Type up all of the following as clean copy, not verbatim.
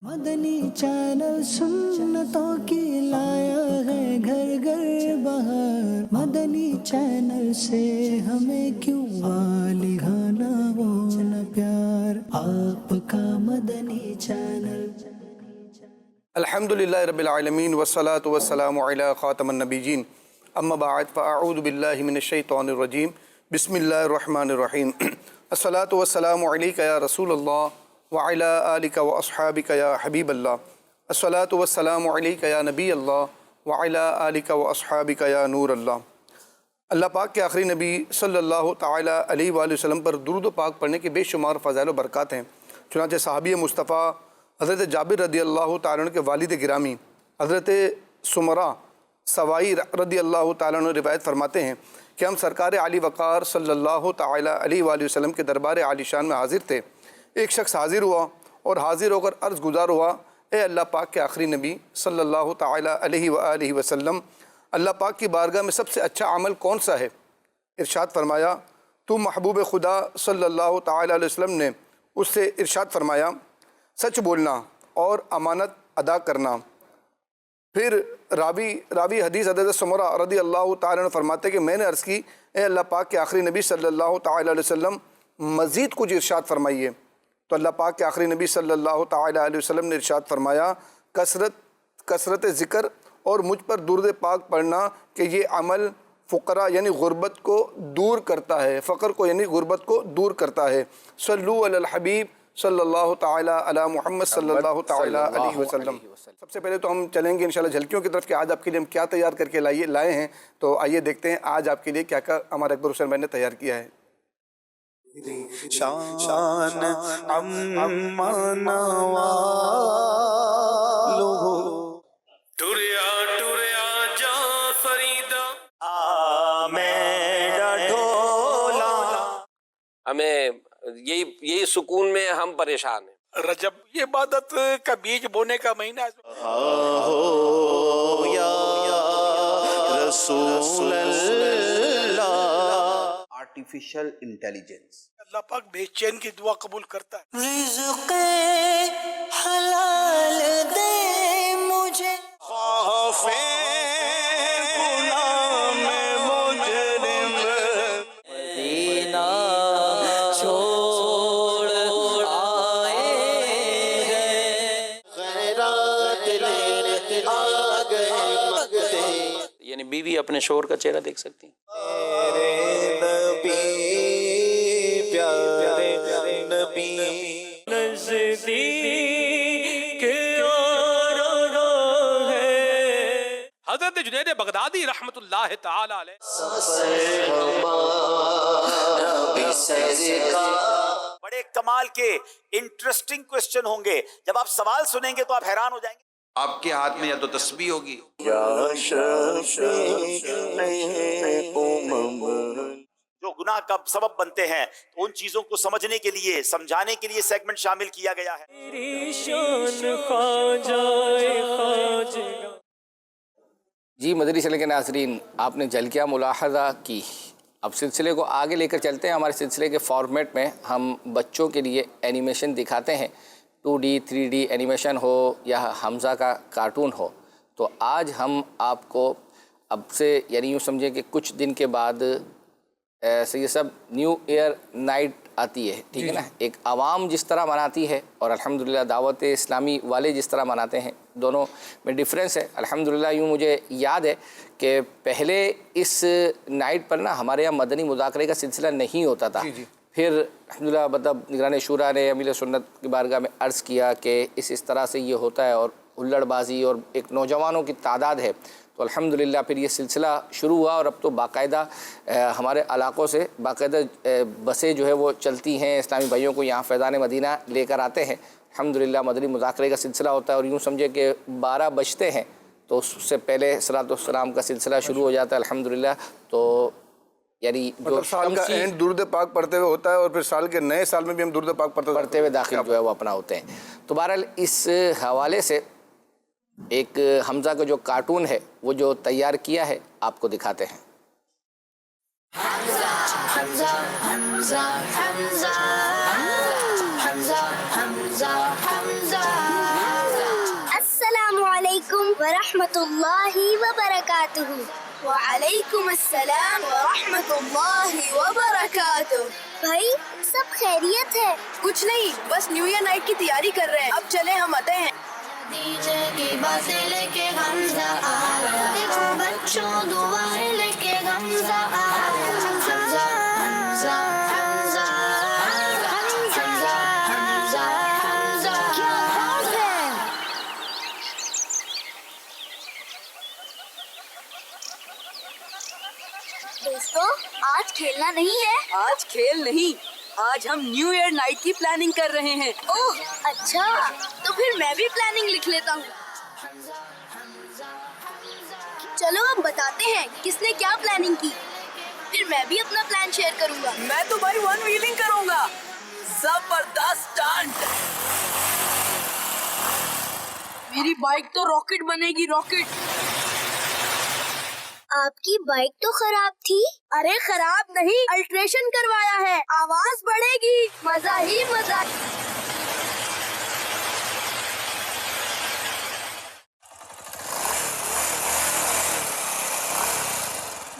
مدنی channel سنتوں کی لایا ہے گھر گھر بہار، مدنی چینل سے ہمیں کیوں گانا وہ نہ پیار، آپ کا مدنی چینل۔ الحمدللہ رب العالمین والصلاة والسلام علی خاتم النبیین، اما بعد فاعوذ باللہ من الشیطان الرجیم، بسم اللہ الرحمن الرحیم۔ الصلاة والسلام علیک یا رسول اللہ وعلی آلک واصحابک یا حبیب اللہ، الصلاة والسلام علیک یا نبی اللہ وعلی آلک واصحابک یا نور اللہ۔ اللہ پاک کے آخری نبی صلی اللہ تعالیٰ علیہ وآلہ وسلم پر درود و پاک پڑھنے کے بے شمار فضائل و برکات ہیں۔ چنانچہ صحابی مصطفیٰ حضرت جابر رضی اللہ تعالیٰ عنہ کے والد گرامی حضرت سمرہ سوائی رضی اللہ تعالیٰ عنہ روایت فرماتے ہیں کہ ہم سرکار علی وقار صلی اللہ تعالیٰ علیہ وآلہ وسلم کے دربار عالی شان میں حاضر تھے۔ ایک شخص حاضر ہوا اور حاضر ہو کر عرض گزار ہوا، اے اللہ پاک کے آخری نبی صلی اللہ تعالیٰ علیہ وآلہ وسلم، اللہ پاک کی بارگاہ میں سب سے اچھا عمل کون سا ہے؟ ارشاد فرمایا، تو محبوب خدا صلی اللہ تعالیٰ علیہ وسلم نے اس سے ارشاد فرمایا، سچ بولنا اور امانت ادا کرنا۔ پھر راوی حدیث حضرت سمرہ رضی اللہ تعالیٰ عنہ فرماتے کہ میں نے عرض کی، اے اللہ پاک کے آخری نبی صلی اللہ تعالیٰ علیہ وسلم، مزید کچھ ارشاد فرمائیے۔ تو اللہ پاک کے آخری نبی صلی اللہ تعالیٰ علیہ وسلم نے ارشاد فرمایا، کثرت ذکر اور مجھ پر درود پاک پڑھنا کہ یہ عمل فقراء یعنی غربت کو دور کرتا ہے، فقر کو یعنی غربت کو دور کرتا ہے۔ صلو علی الحبیب صلی اللہ تعالیٰ علی محمد صلی اللہ تعالیٰ علیہ وسلم۔ سب سے پہلے تو ہم چلیں گے انشاءاللہ جھلکیوں کی طرف کہ آج آپ کے لیے ہم کیا تیار کر کے لائے ہیں، تو آئیے دیکھتے ہیں آج آپ کے لیے کیا کیا ہمارے اکبر حسین بھائی نے تیار کیا ہے۔ شان امانوالو ٹوریا جا فریدا میرا ڈھولا۔ ہمیں یہی سکون میں ہم پریشان ہیں۔ رجب یہ عبادت کا بیج بونے کا مہینہ ہے۔ ہو یا رسول اللہ۔ آرٹیفیشل انٹیلیجنس، اللہ پاک بے چین کی دعا قبول کرتا ہے۔ رزق حلال دے مجھے، خوف غلام مجرم مدینہ چھوڑ آئے ہیں، خیرات لینے آ گئے مکے۔ یعنی بیوی اپنے شوہر کا چہرہ دیکھ سکتی ہیں۔ میرے نبی پیارے نبی نزدیک آ رہا ہے۔ حضرت جنید بغدادی رحمت اللہ تعالی علیہ بڑے کمال کے انٹرسٹنگ کوسچن ہوں گے، جب آپ سوال سنیں گے تو آپ حیران ہو جائیں گے۔ آپ کے ہاتھ میں یا تو تسبیح ہوگی، یا شفیع امم، جو گناہ کا سبب بنتے ہیں تو ان چیزوں کو سمجھنے کے لیے سمجھانے کے لیے سیگمنٹ شامل کیا گیا ہے۔ جی مدنی چینل کے ناظرین، آپ نے جھلکیاں ملاحظہ کی۔ اب سلسلے کو آگے لے کر چلتے ہیں۔ ہمارے سلسلے کے فارمیٹ میں ہم بچوں کے لیے اینیمیشن دکھاتے ہیں، 2D 3D اینیمیشن ہو یا حمزہ کا کارٹون ہو۔ تو آج ہم آپ کو اب سے یعنی یوں سمجھیں کہ کچھ دن کے بعد یہ سب نیو ایئر نائٹ آتی ہے، ٹھیک ہے نا، ایک عوام جس طرح مناتی ہے اور الحمدللہ دعوت اسلامی والے جس طرح مناتے ہیں، دونوں میں ڈفرینس ہے۔ الحمدللہ یوں مجھے یاد ہے کہ پہلے اس نائٹ پر نا ہمارے یہاں مدنی مذاکرے کا سلسلہ نہیں ہوتا تھا۔ پھر الحمدللہ مطلب نگران شورا نے امیر سنت کی بارگاہ میں عرض کیا کہ اس طرح سے یہ ہوتا ہے اور ہلڑ بازی اور ایک نوجوانوں کی تعداد ہے، تو الحمدللہ پھر یہ سلسلہ شروع ہوا اور اب تو باقاعدہ ہمارے علاقوں سے باقاعدہ بسیں جو ہے وہ چلتی ہیں، اسلامی بھائیوں کو یہاں فیضان مدینہ لے کر آتے ہیں۔ الحمدللہ مدنی مذاکرے کا سلسلہ ہوتا ہے اور یوں سمجھے کہ 12 بجتے ہیں تو اس سے پہلے صلاۃ والسلام کا سلسلہ شروع ہو جاتا ہے الحمدللہ۔ تو یعنی جو سال کا اینڈ درود پاک پڑھتے ہوئے ہوتا ہے اور پھر سال کے نئے سال میں بھی ہم درود پاک پڑھتے ہوئے داخل جو ہے وہ اپنا ہوتے ہیں۔ تو بہرحال اس حوالے سے ایک حمزہ کا جو کارٹون ہے وہ جو تیار کیا ہے آپ کو دکھاتے ہیں۔ حمزہ حمزہ حمزہ حمزہ حمزہ حمزہ حمزہ ورحمۃ اللہ وبرکاتہ۔ وعلیکم السلام ورحمۃ اللہ وبرکاتہ۔ بھائی سب خیریت ہے؟ کچھ نہیں، بس نیو ایئر نائٹ کی تیاری کر رہے ہیں۔ اب چلے ہم آتے ہیں۔ دیجے کی باتیں لے کے حمزہ آیا، دیکھو بچوں دعائیں لے کے حمزہ آیا، حمزہ حمزہ حمزہ حمزہ حمزہ حمزہ۔ کیا بات ہے! دوستو آج کھیلنا نہیں ہے؟ آج کھیل نہیں، آج ہم نیو ایئر نائٹ کی پلاننگ کر رہے ہیں۔ اوہ اچھا، تو پھر میں بھی پلاننگ لکھ لیتا ہوں۔ چلو اب بتاتے ہیں کس نے کیا پلاننگ کی، پھر میں بھی اپنا پلان شیئر کروں گا۔ میں تو بھائی ون ویلنگ کروں گا، زبردست اسٹنٹ۔ میری بائک تو راکٹ بنے گی، راکٹ۔ آپ کی بائک تو خراب تھی۔ ارے خراب نہیں، الٹریشن کروایا ہے، آواز بڑھے گی، مزہ ہی مزہ۔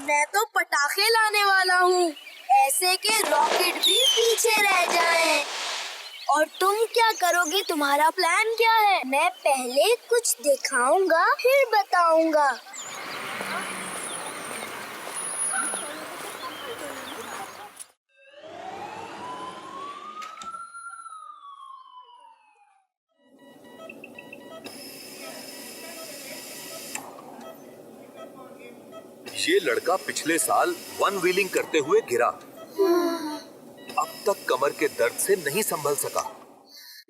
میں تو پٹاخے لانے والا ہوں، ایسے کہ راکٹ بھی پیچھے رہ جائیں۔ اور تم کیا کرو گے؟ تمہارا پلان کیا ہے؟ میں پہلے کچھ دکھاؤں گا پھر بتاؤں گا۔ یہ لڑکا پچھلے سال ون ویلنگ کرتے ہوئے گرا، اب تک کمر کے درد سے نہیں سنبھل سکا۔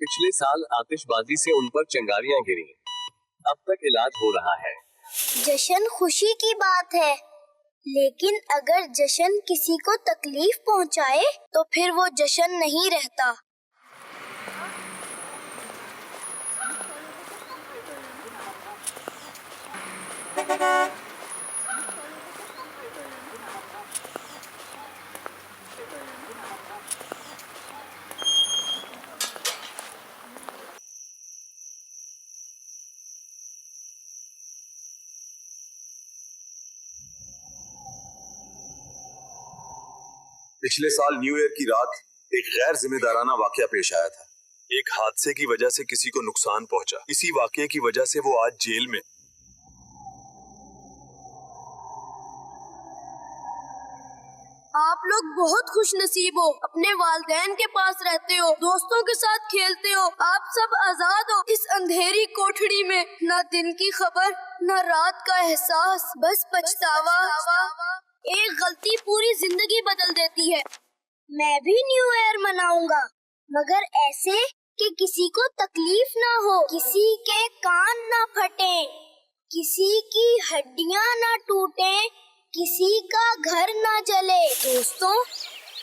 پچھلے سال آتش بازی سے ان پر چنگاریاں گری، اب تک علاج ہو رہا ہے۔ جشن خوشی کی بات ہے، لیکن اگر جشن کسی کو تکلیف پہنچائے تو پھر وہ جشن نہیں رہتا۔ پچھلے سال نیو ایئر کی رات ایک غیر ذمہ دارانہ واقعہ پیش آیا تھا۔ ایک حادثے کی وجہ سے کسی کو نقصان پہنچا، اسی واقعے کی وجہ سے وہ آج جیل میں۔ آپ لوگ بہت خوش نصیب ہو، اپنے والدین کے پاس رہتے ہو، دوستوں کے ساتھ کھیلتے ہو، آپ سب آزاد ہو اس اندھیری کوٹھڑی میں، نہ دن کی خبر نہ رات کا احساس، بس پچھتاوا۔ ایک غلطی پوری زندگی بدل دیتی ہے۔ میں بھی نیو ایئر مناؤں گا، مگر ایسے کہ کسی کو تکلیف نہ ہو، کسی کے کان نہ پھٹیں، کسی کی ہڈیاں نہ ٹوٹیں، کسی کا گھر نہ جلے۔ دوستوں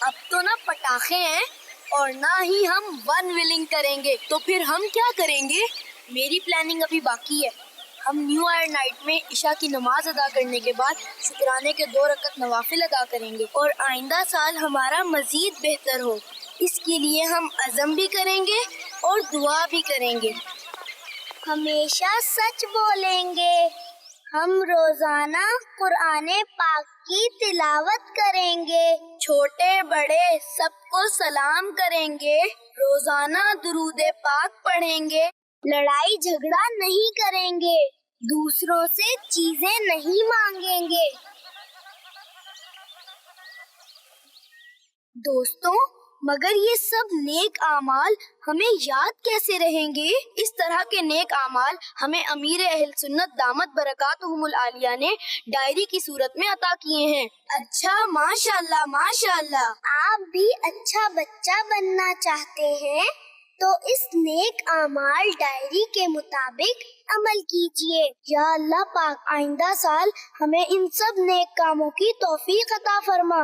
اب تو نہ پٹاخے ہیں اور نہ ہی ہم ون ویلنگ کریں گے، تو پھر ہم کیا کریں گے؟ میری پلاننگ ابھی باقی ہے۔ ہم نیو ایئر نائٹ میں عشاء کی نماز ادا کرنے کے بعد شکرانے کے 2 رکعت نوافل ادا کریں گے اور آئندہ سال ہمارا مزید بہتر ہو، اس کے لیے ہم عزم بھی کریں گے اور دعا بھی کریں گے۔ ہمیشہ سچ بولیں گے۔ ہم روزانہ قرآن پاک کی تلاوت کریں گے، چھوٹے بڑے سب کو سلام کریں گے، روزانہ درود پاک پڑھیں گے، لڑائی جھگڑا نہیں کریں گے، دوسروں سے چیزیں نہیں مانگیں گے۔ دوستوں مگر یہ سب نیک اعمال ہمیں یاد کیسے رہیں گے؟ اس طرح کے نیک اعمال ہمیں امیر اہل سنت دامت برکاتہم العالیہ نے ڈائری کی صورت میں عطا کیے ہیں۔ اچھا ماشاءاللہ ماشاءاللہ۔ آپ بھی اچھا بچہ بننا چاہتے ہیں تو اس نیک اعمال ڈائری کے مطابق عمل کیجئے۔ یا اللہ پاک آئندہ سال ہمیں ان سب نیک کاموں کی توفیق عطا فرما۔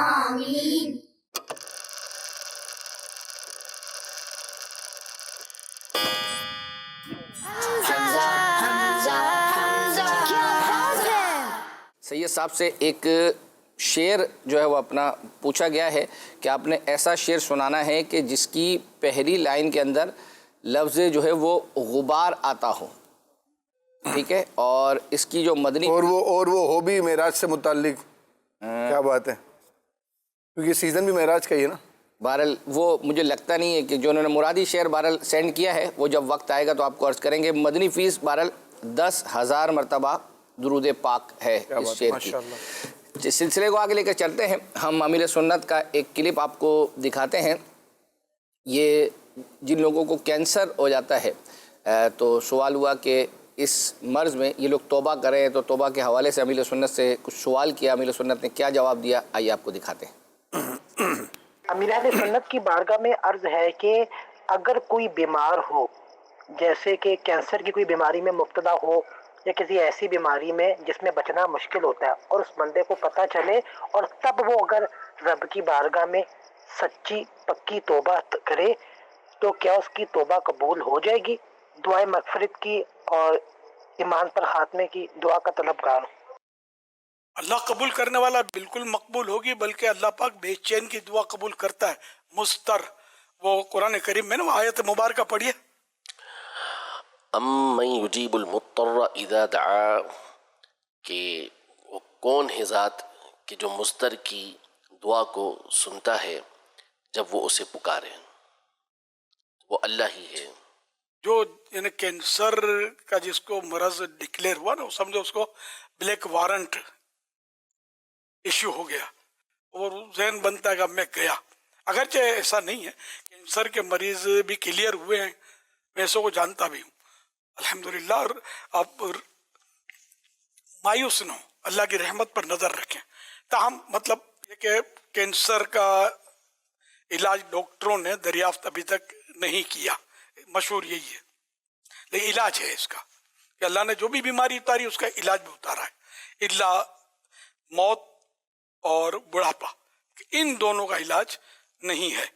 آمین۔ سید صاحب سے ایک شعر جو ہے وہ اپنا پوچھا گیا ہے کہ آپ نے ایسا شعر سنانا ہے کہ جس کی پہلی لائن کے اندر لفظ جو ہے وہ غبار آتا ہو، ٹھیک ہے، اور اس کی جو مدنی اور وہ ہو بھی معراج سے متعلق، کیا بات ہے، کیونکہ سیزن بھی معراج کا ہی ہے نا. بہرحال وہ مجھے لگتا نہیں ہے کہ جو انہوں نے مرادی شعر بہرحال سینڈ کیا ہے، وہ جب وقت آئے گا تو آپ کو عرض کریں گے. مدنی فیس بہرحال 10,000 مرتبہ درود پاک ہے اس شعر کی. جس سلسلے کو آگے لے کر چلتے ہیں، ہم امیل سنت کا ایک کلپ آپ کو دکھاتے ہیں. یہ جن لوگوں کو کینسر ہو جاتا ہے تو سوال ہوا کہ اس مرض میں یہ لوگ توبہ کریں، تو توبہ کے حوالے سے امیل سنت سے کچھ سوال کیا. امیل سنت نے کیا جواب دیا، آئیے آپ کو دکھاتے ہیں. امیر اہل سنت کی بارگاہ میں عرض ہے کہ اگر کوئی بیمار ہو، جیسے کہ کینسر کی کوئی بیماری میں مبتلا ہو یا کسی ایسی بیماری میں جس میں بچنا مشکل ہوتا ہے، اور اس بندے کو پتہ چلے اور تب وہ اگر رب کی بارگاہ میں سچی پکی توبہ کرے تو کیا اس کی توبہ قبول ہو جائے گی؟ دعائے مغفرت کی اور ایمان پر خاتمے کی دعا کا طلبگار ہوں. اللہ قبول کرنے والا بالکل مقبول ہوگی، بلکہ اللہ پاک بے چین کی دعا قبول کرتا ہے. مستر، وہ قرآن کریم میں نا آیت مبارکہ پڑھیے. امن یجیب المضطر اذا دعا، کہ وہ کون ہے ذات کہ جو مضطر کی دعا کو سنتا ہے جب وہ اسے پکارے. وہ اللہ ہی ہے. جو یعنی کینسر کا جس کو مرض ڈکلیئر ہوا نا، سمجھو اس کو بلیک وارنٹ ایشو ہو گیا اور ذہن بنتا ہے کہ اب میں گیا. اگرچہ ایسا نہیں ہے، کینسر کے مریض بھی کلیئر ہوئے ہیں، میں ایسوں کو جانتا بھی ہوں الحمدللہ. اور آپ مایوس نہ ہو، اللہ کی رحمت پر نظر رکھیں. تاہم مطلب یہ کہ کینسر کا علاج ڈاکٹروں نے دریافت ابھی تک نہیں کیا، مشہور یہی ہے. لیکن علاج ہے اس کا کہ اللہ نے جو بھی بیماری اتاری اس کا علاج بھی اتارا ہے. اللہ موت اور بڑھاپا، ان دونوں کا علاج نہیں ہے.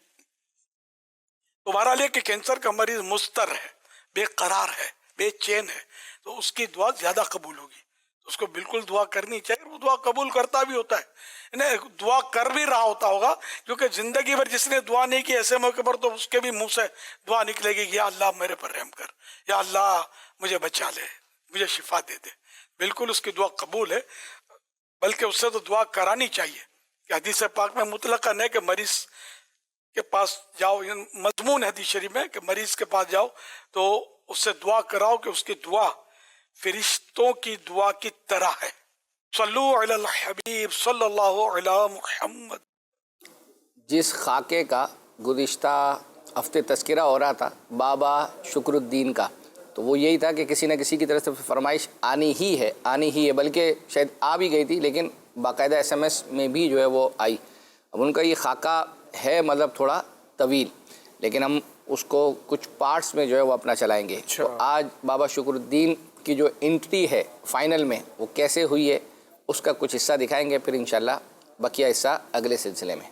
تو بہرحال یہ کہ کینسر کا مریض مضطر ہے، بے قرار ہے، بے چین ہے، تو اس کی دعا زیادہ قبول ہوگی. اس کو بالکل دعا کرنی چاہیے. وہ دعا قبول کرتا بھی ہوتا ہے، دعا کر بھی رہا ہوتا ہوگا، کیونکہ زندگی بھر جس نے دعا نہیں کی ایسے موقع پر تو اس کے بھی منہ سے دعا نکلے گی، یا اللہ میرے پر رحم کر، یا اللہ مجھے بچا لے، مجھے شفا دے دے. بالکل اس کی دعا قبول ہے، بلکہ اس سے تو دعا کرانی چاہیے. کہ حدیث پاک میں مطلقاً ہے کہ مریض کے پاس جاؤ، مضمون ہے حدیث شریف میں کہ مریض کے پاس جاؤ تو اس سے دعا کراؤ کہ اس کی دعا فرشتوں کی دعا کی طرح ہے. صلو علی الحبیب صلی اللہ علی محمد. جس خاکے کا گزشتہ ہفتے تذکرہ ہو رہا تھا بابا شکر الدین کا، تو وہ یہی تھا کہ کسی نہ کسی کی طرف سے فرمائش آنی ہی ہے، بلکہ شاید آ بھی گئی تھی لیکن باقاعدہ SMS میں بھی جو ہے وہ آئی. اب ان کا یہ خاکہ ہے مطلب تھوڑا طویل، لیکن ہم اس کو کچھ پارٹس میں جو ہے وہ اپنا چلائیں گے. تو آج بابا شکر الدین کی جو انٹری ہے فائنل میں وہ کیسے ہوئی ہے اس کا کچھ حصہ دکھائیں گے، پھر انشاءاللہ بقیہ حصہ اگلے سلسلے میں.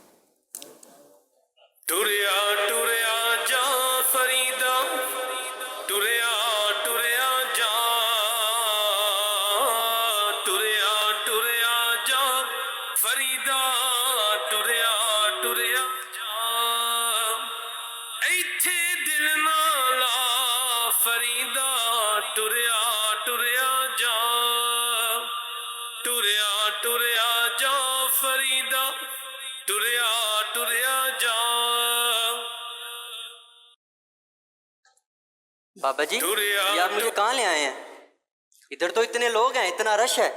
ٹریا ٹریا جا فریدا، ٹریا ٹریا جا، ٹریا ٹریا جا فریدا، ٹریا ٹریا جا، ایتھے دل نہ لا فریدا، ٹریا ٹریا جا، ٹریا ٹریا جا فریدا، ٹریا ٹریا جا. بابا جی یہ آپ مجھے کہاں لے آئے ہیں؟ ادھر تو اتنے لوگ ہیں، اتنا رش ہے.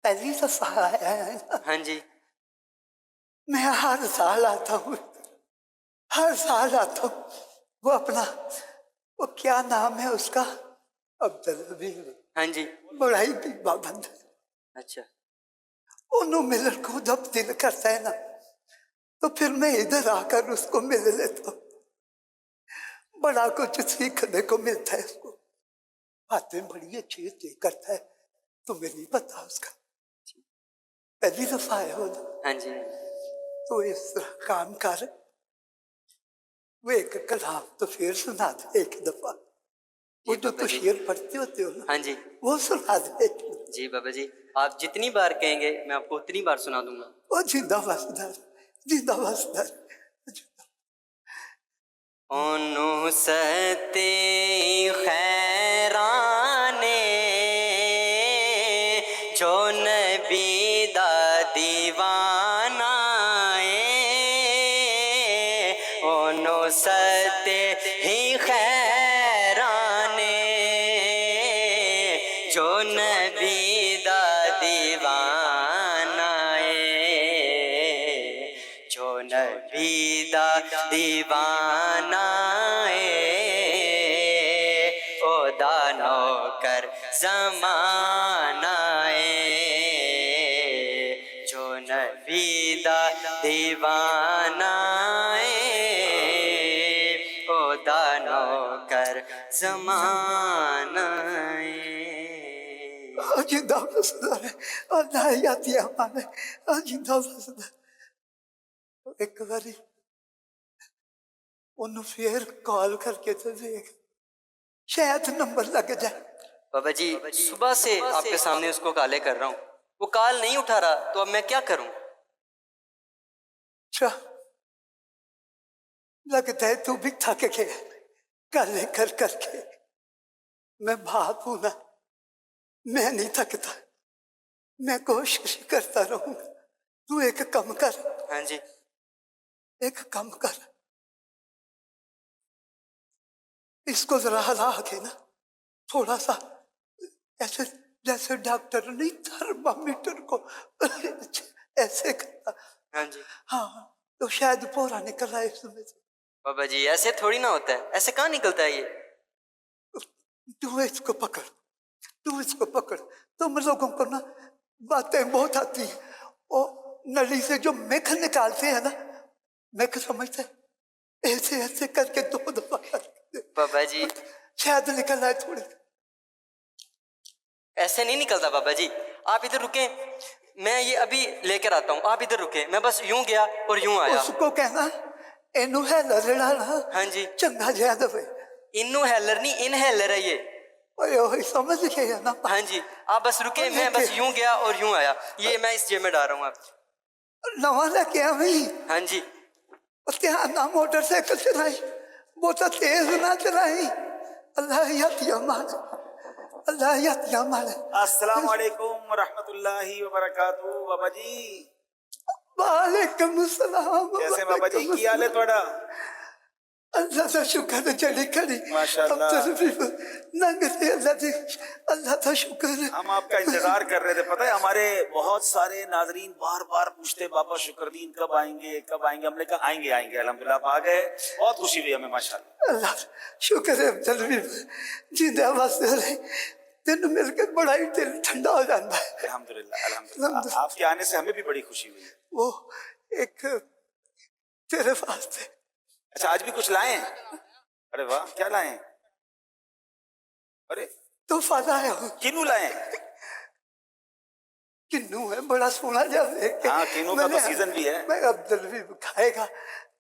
پہلی دفعہ آیا ہے نا؟ ہاں جی. میں ہر سال آتا ہوں، ہر سال آتا ہوں. وہ اپنا وہ کیا نام ہے اس کا، عبدالحبیب. ہاں جی. بڑا ہی بھی پابند ہے. اچھا. انہوں ملن کو جب دل کرتا ہے نا تو پھر میں ادھر آ کر اس کو مل لیتا ہوں. بڑا کچھ سیکھنے کو ملتا ہے. اس کو باتیں بڑی اچھی اچھی کرتا ہے، تمہیں نہیں پتا اس کا. پہلی دفعہ آیا ہو نا. ہاں جی. تو اس طرح کام کر، وہ ایک کلام تو پھر سنا دے ایک دفعہ. وہ جو تو شعر پڑھتے ہوتے ہو نا، ہاں جی، وہ سنا دے. جی بابا جی آپ جتنی بار کہیں گے میں آپ کو اتنی بار سنا دوں گا. وہ زندہ باسدار، زندہ باسدار. نصرتے خیرانے جو نبی دا دیوانہ او نصرتے ہی خیرانے جو نبی دا دیوانہ جو نبی دا دیوانہ او دا نوکر زمانہ جو نبی دا دیوانہ او دا نوکر زمانہ آجندہ فسدہ ہے اللہ یاتی ہمارے آجندہ فسدہ ایک باری انہوں پھر کال کر کے تو دیکھ شاید نمبر لگ جائے. بابا جی صبح سے آپ کے سامنے اس کو کالے کر رہا ہوں، وہ کال نہیں اٹھا رہا، تو اب میں کیا کروں؟ اچھا لگتا ہے تو بھی تھک گیا کالے کر کر کے. میں باپ ہوں نا، میں نہیں تھکتا، میں کوشش کرتا رہوں گا. تو ایک کم کر. ہاں جی. ایک کم کر، اس کو ذرا ہلا کے نا تھوڑا سا ایسے جیسے ڈاکٹر نہیں تھرمامیٹر کو ایسے کرتا. ہاں جی. ہاں تو شاید پورا نکل آئے اس میں سے. بابا جی ایسے تھوڑی نہ ہوتا ہے، ایسے کہاں نکلتا ہے یہ؟ تو اس کو پکڑ، تو اس کو پکڑ. تم لوگوں کو نا باتیں بہت آتی ہیں، اور نلی سے جو میکھ نکالتے ہیں نا، میکھ سمجھتے ہیں، ایسے ایسے کر کے 2 دفعہ بابا جی شاید نکل آئے تھوڑی. ایسے نہیں نکلتا بابا جی، آپ ادھر رکیں، میں یہ ابھی لے کر آتا ہوں، آپ ادھر رکیں. میں بس یوں گیا اور یوں آیا. اس کو کہنا اینو ہیلر لانا. ہاں جی. چنگا جہاں دفعہ انو ہیلر نہیں، انہیلر ہے یہ. اوہ سمجھ گئے نا. ہاں جی آپ بس رکیں، میں بس یوں گیا اور یوں آیا. یہ میں اس جیب میں ڈال رہا ہوں. آپ نواں لے کے آئی. ہاں جی. دھیان نہ موٹر سائیکل چلائی، بہت تیز نہ چلائی. اللہ یاتیا مال، اللہ یاتیا مال. السلام علیکم ورحمۃ اللہ وبرکاتہ. بابا جی وعلیکم السلام. کیسے بابا جی کی حال ہے تھوڑا؟ اللہ کا شکر ہے چلی کھڑی. ماشاءاللہ. اللہ کا شکر ہے. ہم آپ کا انتظار کر رہے تھے. پتہ ہے ہمارے بہت سارے ناظرین بار بار پوچھتے بابا شکردین کب آئیں گے کب آئیں گے. ہم نے کہا آئیں گے آئیں گے. الحمدللہ آپ آ گئے، بہت خوشی ہوئی ہمیں. ماشاءاللہ اللہ شکر ہے. جیندے واسطے رہے، تین مل کے بڑا ہی دل ٹھنڈا ہو جاتا ہے. الحمدللہ الحمدللہ. آپ کے آنے سے ہمیں بھی بڑی خوشی ہوئی. وہ ایک تیرے واسطے. اچھا آج بھی کچھ لائے ہیں؟ ارے واہ کیا لائے ہیں؟ ارے تحفہ لایا ہوں. کنو لائے ہیں؟ کنو ہے بڑا سونا جا دیکھ کے. ہاں کنو کا تو سیزن بھی ہے. میں عبدالوی کھائے گا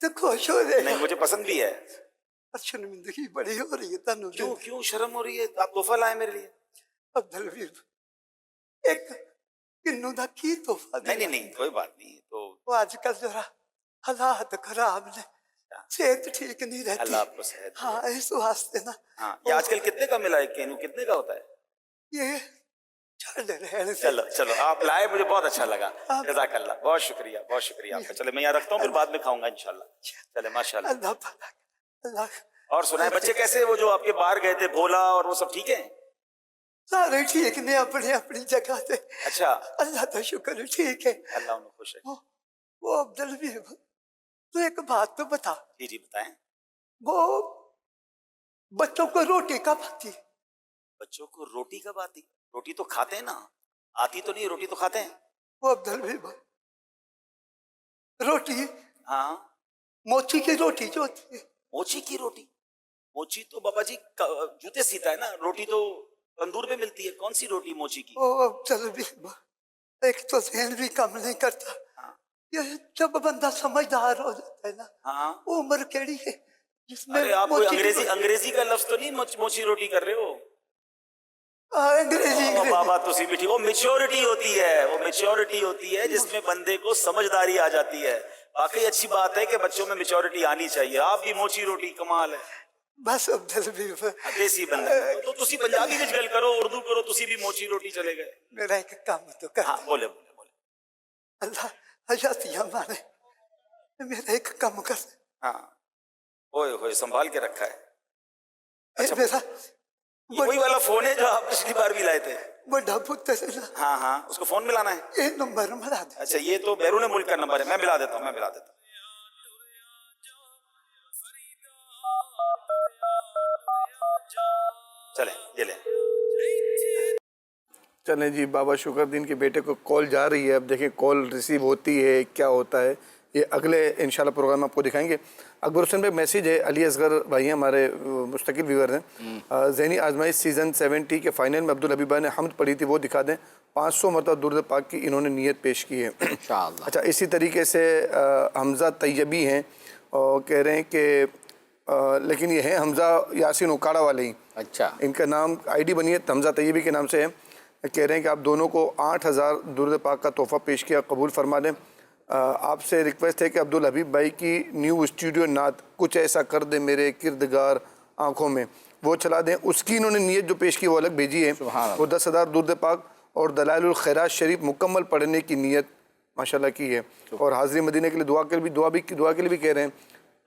تو خوش ہو جائے گا. نہیں مجھے پسند بھی ہے. شرمندگی بڑی ہو رہی ہے تنو. کیوں شرم ہو رہی ہے؟ آپ تحفہ لائے میرے لیے؟ عبدالوی ایک کنو دا کی تحفہ دیا. نہیں کوئی بات نہیں. تو وہ آج کل ذرا حالات خراب نے، صحت ٹھیک نہیں رہتی. اللہ آپ کو صحت. ہاں اس واسطے نا. ہاں یہ آج کل کتنے کا ملا ہے کینو؟ کتنے کا ہوتا ہے یہ؟ چلو آپ لائے، مجھے بہت اچھا لگا. جزاک اللہ. بہت شکریہ بہت شکریہ آپ کا. چلے میں یہاں رکھتا ہوں، پھر بعد میں کھاؤں گا انشاءاللہ. چلے ماشاءاللہ. اللہ. اور سنائیں بچے کیسے؟ وہ جو آپ کے باہر گئے تھے بھولا اور وہ سب ٹھیک ہیں؟ سارے ٹھیک نے اپنی اپنی جگہ سے. اچھا اللہ کا شکر ہے ٹھیک ہے. اللہ انہیں خوش ہے. وہ عبدالوی تو ایک بات تو بتا. جی بتائیں. وہ بچوں کو روٹی کب آتی؟ بچوں کو روٹی کب آتی؟ روٹی تو کھاتے ہیں نا. آتی تو نہیں، روٹی تو کھاتے ہیں. وہ عبدالوی روٹی، ہاں موچی کی روٹی جو ہوتی ہے. موچی کی روٹی؟ موچی تو بابا جی جوتے سیتا ہے نا. روٹی تو تندور میں ملتی ہے. کون سی روٹی موچی کی؟ وہ عبدالوی ایک تو ذہن بھی کم نہیں کرتا. یہ جب بندہ سمجھدار ہو جاتا ہے نا، وہ عمر کیڑی ہے جس میں. ارے آپ انگریزی کا لفظ تو نہیں موچی روٹی کر رہے ہو؟ انگریزی بابا تسی بھی ٹھیک. وہ میچورٹی ہوتی ہے، وہ میچورٹی ہوتی ہے جس میں بندے کو سمجھداری آ جاتی ہے. واقعی اچھی بات ہے کہ بچوں میں میچورٹی آنی چاہیے. آپ بھی موچی روٹی کمال ہے. بس عبدل بھی دیسی بندہ تو تسی پنجابی وچ گل کرو, اردو کرو, تسی بھی موچی روٹی چلے گئے. میرا ایک کام تو کر. ہاں بولے. اللہ حیاتیاں مانے, میرا ایک کام کر. ہاں ہوئے ہوئے سنبھال کے رکھا ہے. اچھا میرا وہی والا فون ہے جو آپ پچھلی بار بھی لائے تھے. بڑا پتر ہے نا. ہاں ہاں اس کو فون ملانا ہے. یہ نمبر ملا دے. اچھا یہ تو بیرون ملک کا نمبر ہے, میں ملا دیتا ہوں. چلیں یہ لیں. چلیں جی, بابا شکر الدین کے بیٹے کو کال جا رہی ہے. اب دیکھیں کال ریسیو ہوتی ہے کیا ہوتا ہے, یہ اگلے انشاءاللہ پروگرام آپ کو دکھائیں گے. اکبر حسین بھائی میسیج ہے, علی اصغر بھائی ہمارے مستقل ویور ہیں. ذہنی آزمائش سیزن 70 کے فائنل میں عبدالحبیبہ نے حمد پڑھی تھی, وہ دکھا دیں. 500 مرتبہ درود پاک کی انہوں نے نیت پیش کی ہے. اچھا اسی طریقے سے حمزہ طیبی ہیں اور کہہ رہے ہیں کہ لیکن یہ ہیں حمزہ یاسین اکاڑا والے ہی. اچھا ان کا نام آئی ڈی بنی ہے حمزہ طیبی کے نام سے ہے. کہہ رہے ہیں کہ آپ دونوں کو 8000 درود پاک کا تحفہ پیش کیا, قبول فرما دیں. آپ سے ریکویسٹ ہے کہ عبدالحبیب بھائی کی نیو اسٹوڈیو نعت کچھ ایسا کر دے میرے کردگار آنکھوں میں, وہ چلا دیں. اس کی انہوں نے نیت جو پیش کی وہ الگ بھیجی ہے. وہ 10,000 درود پاک اور دلائل الخیرات شریف مکمل پڑھنے کی نیت ماشاءاللہ کی ہے. اور حاضری مدینہ کے لیے دعا کے لیے بھی کہہ رہے ہیں.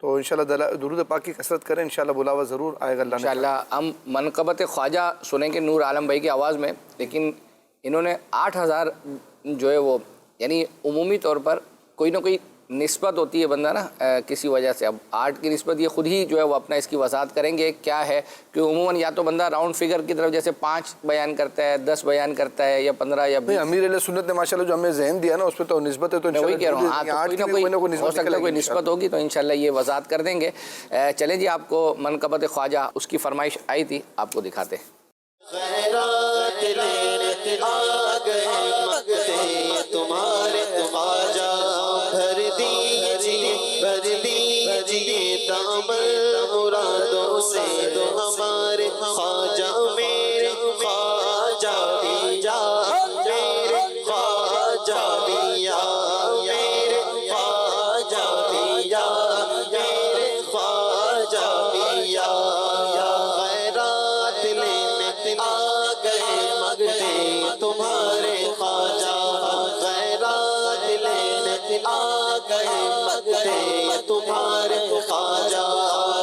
تو انشاءاللہ درود پاک کی کثرت کریں, انشاءاللہ بلاوا ضرور آئے گا اللہ نے. انشاءاللہ ہم منقبت خواجہ سنیں گے نور عالم بھائی کی آواز میں, لیکن انہوں نے 8000 جو ہے وہ یعنی عمومی طور پر کوئی نہ کوئی نسبت ہوتی ہے بندہ نا کسی وجہ سے. اب 8 کی نسبت یہ خود ہی جو ہے وہ اپنا اس کی وضاحت کریں گے کیا ہے, کہ عموماً یا تو بندہ راؤنڈ فگر کی طرف جیسے 5 بیان کرتا ہے, 10 بیان کرتا ہے, یا 15 یا 20. امیر علیہ سنت نے ماشاءاللہ جو ہمیں ذہن دیا نا اس پہ تو نسبت ہے, تو میں وہی کہہ رہا ہوں. ہاں تو کوئی نہ کوئی ہو سکتا ہے کوئی نسبت ہوگی, تو انشاءاللہ یہ وضاحت کر دیں گے. چلیں جی, آپ کو منقبت خواجہ اس کی فرمائش آئی تھی, آپ کو دکھاتے ہیں. خیرات لینے آ گئے مانگتے تمہارے خواجہ, بھر دیجئے دامن مرادوں سے تو ہمارے خواجہ میرے خواجہ پیا, میرے خواجہ پیا, میرے خواجہ پیا, میرے خواجہ پیا. خیرات لینے آ گئے مانگتے تمہارے خواجہ, خیرات لینے آ گئے مانگتے تمہارے خواجہ.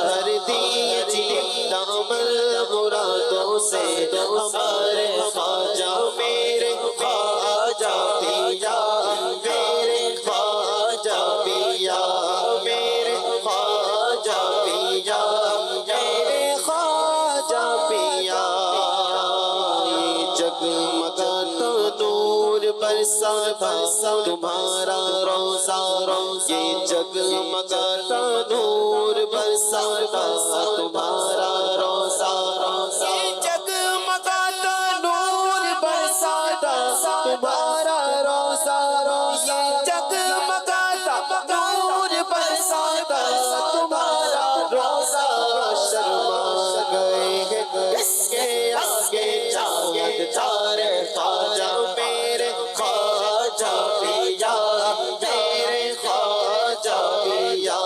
بھر دیجئے دامن مرادوں سے ہمارے خواجہ میرے خواجہ پیا, میرے خواجہ پیا, میرے خواجہ پیا, میرے خواجہ پیا. جگمگاتا نور برساتا تمہارا روزہ, یہ جگمگاتا نور برساتا تمہارا روزہ, یہ جگمگاتا نور برساتا تمہارا روزہ, یہ جگمگاتا نور برساتا تمہارا روزہ. شرما گئے ہیں اس کے آگے چاند تارے خواجہ میرے خواجہ پیا, میرے خواجہ پیا,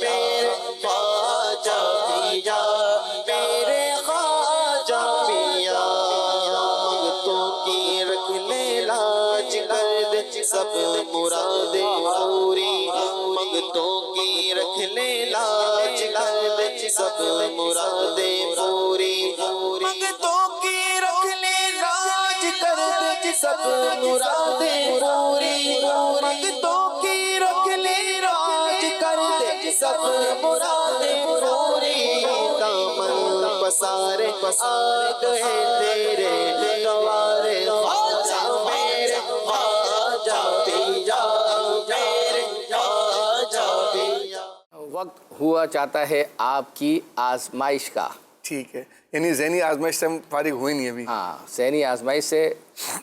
میرے خواجہ پیا, میرے خواجہ پیا. منگتوں کی رکھ لے لاج کر دے سب مرادیں پوری, منگتوں کی رکھ لے لاج کر دے سب مرادیں پوری, منگتوں کی رکھ لے لاج کر دے سب مرادیں پوری, منگتوں کی رکھ لے راج کر دے سب مرادیں پوری. دامن پسارے آ گئے تیرے دوارے خواجہ میرے خواجہ پیا, میرے خواجہ پیا. وقت ہوا چاہتا ہے آپ کی آزمائش کا. ٹھیک ہے, یعنی ذہنی آزمائش سے ہم فارغ ہوئے نہیں ابھی. ہاں ذہنی آزمائش سے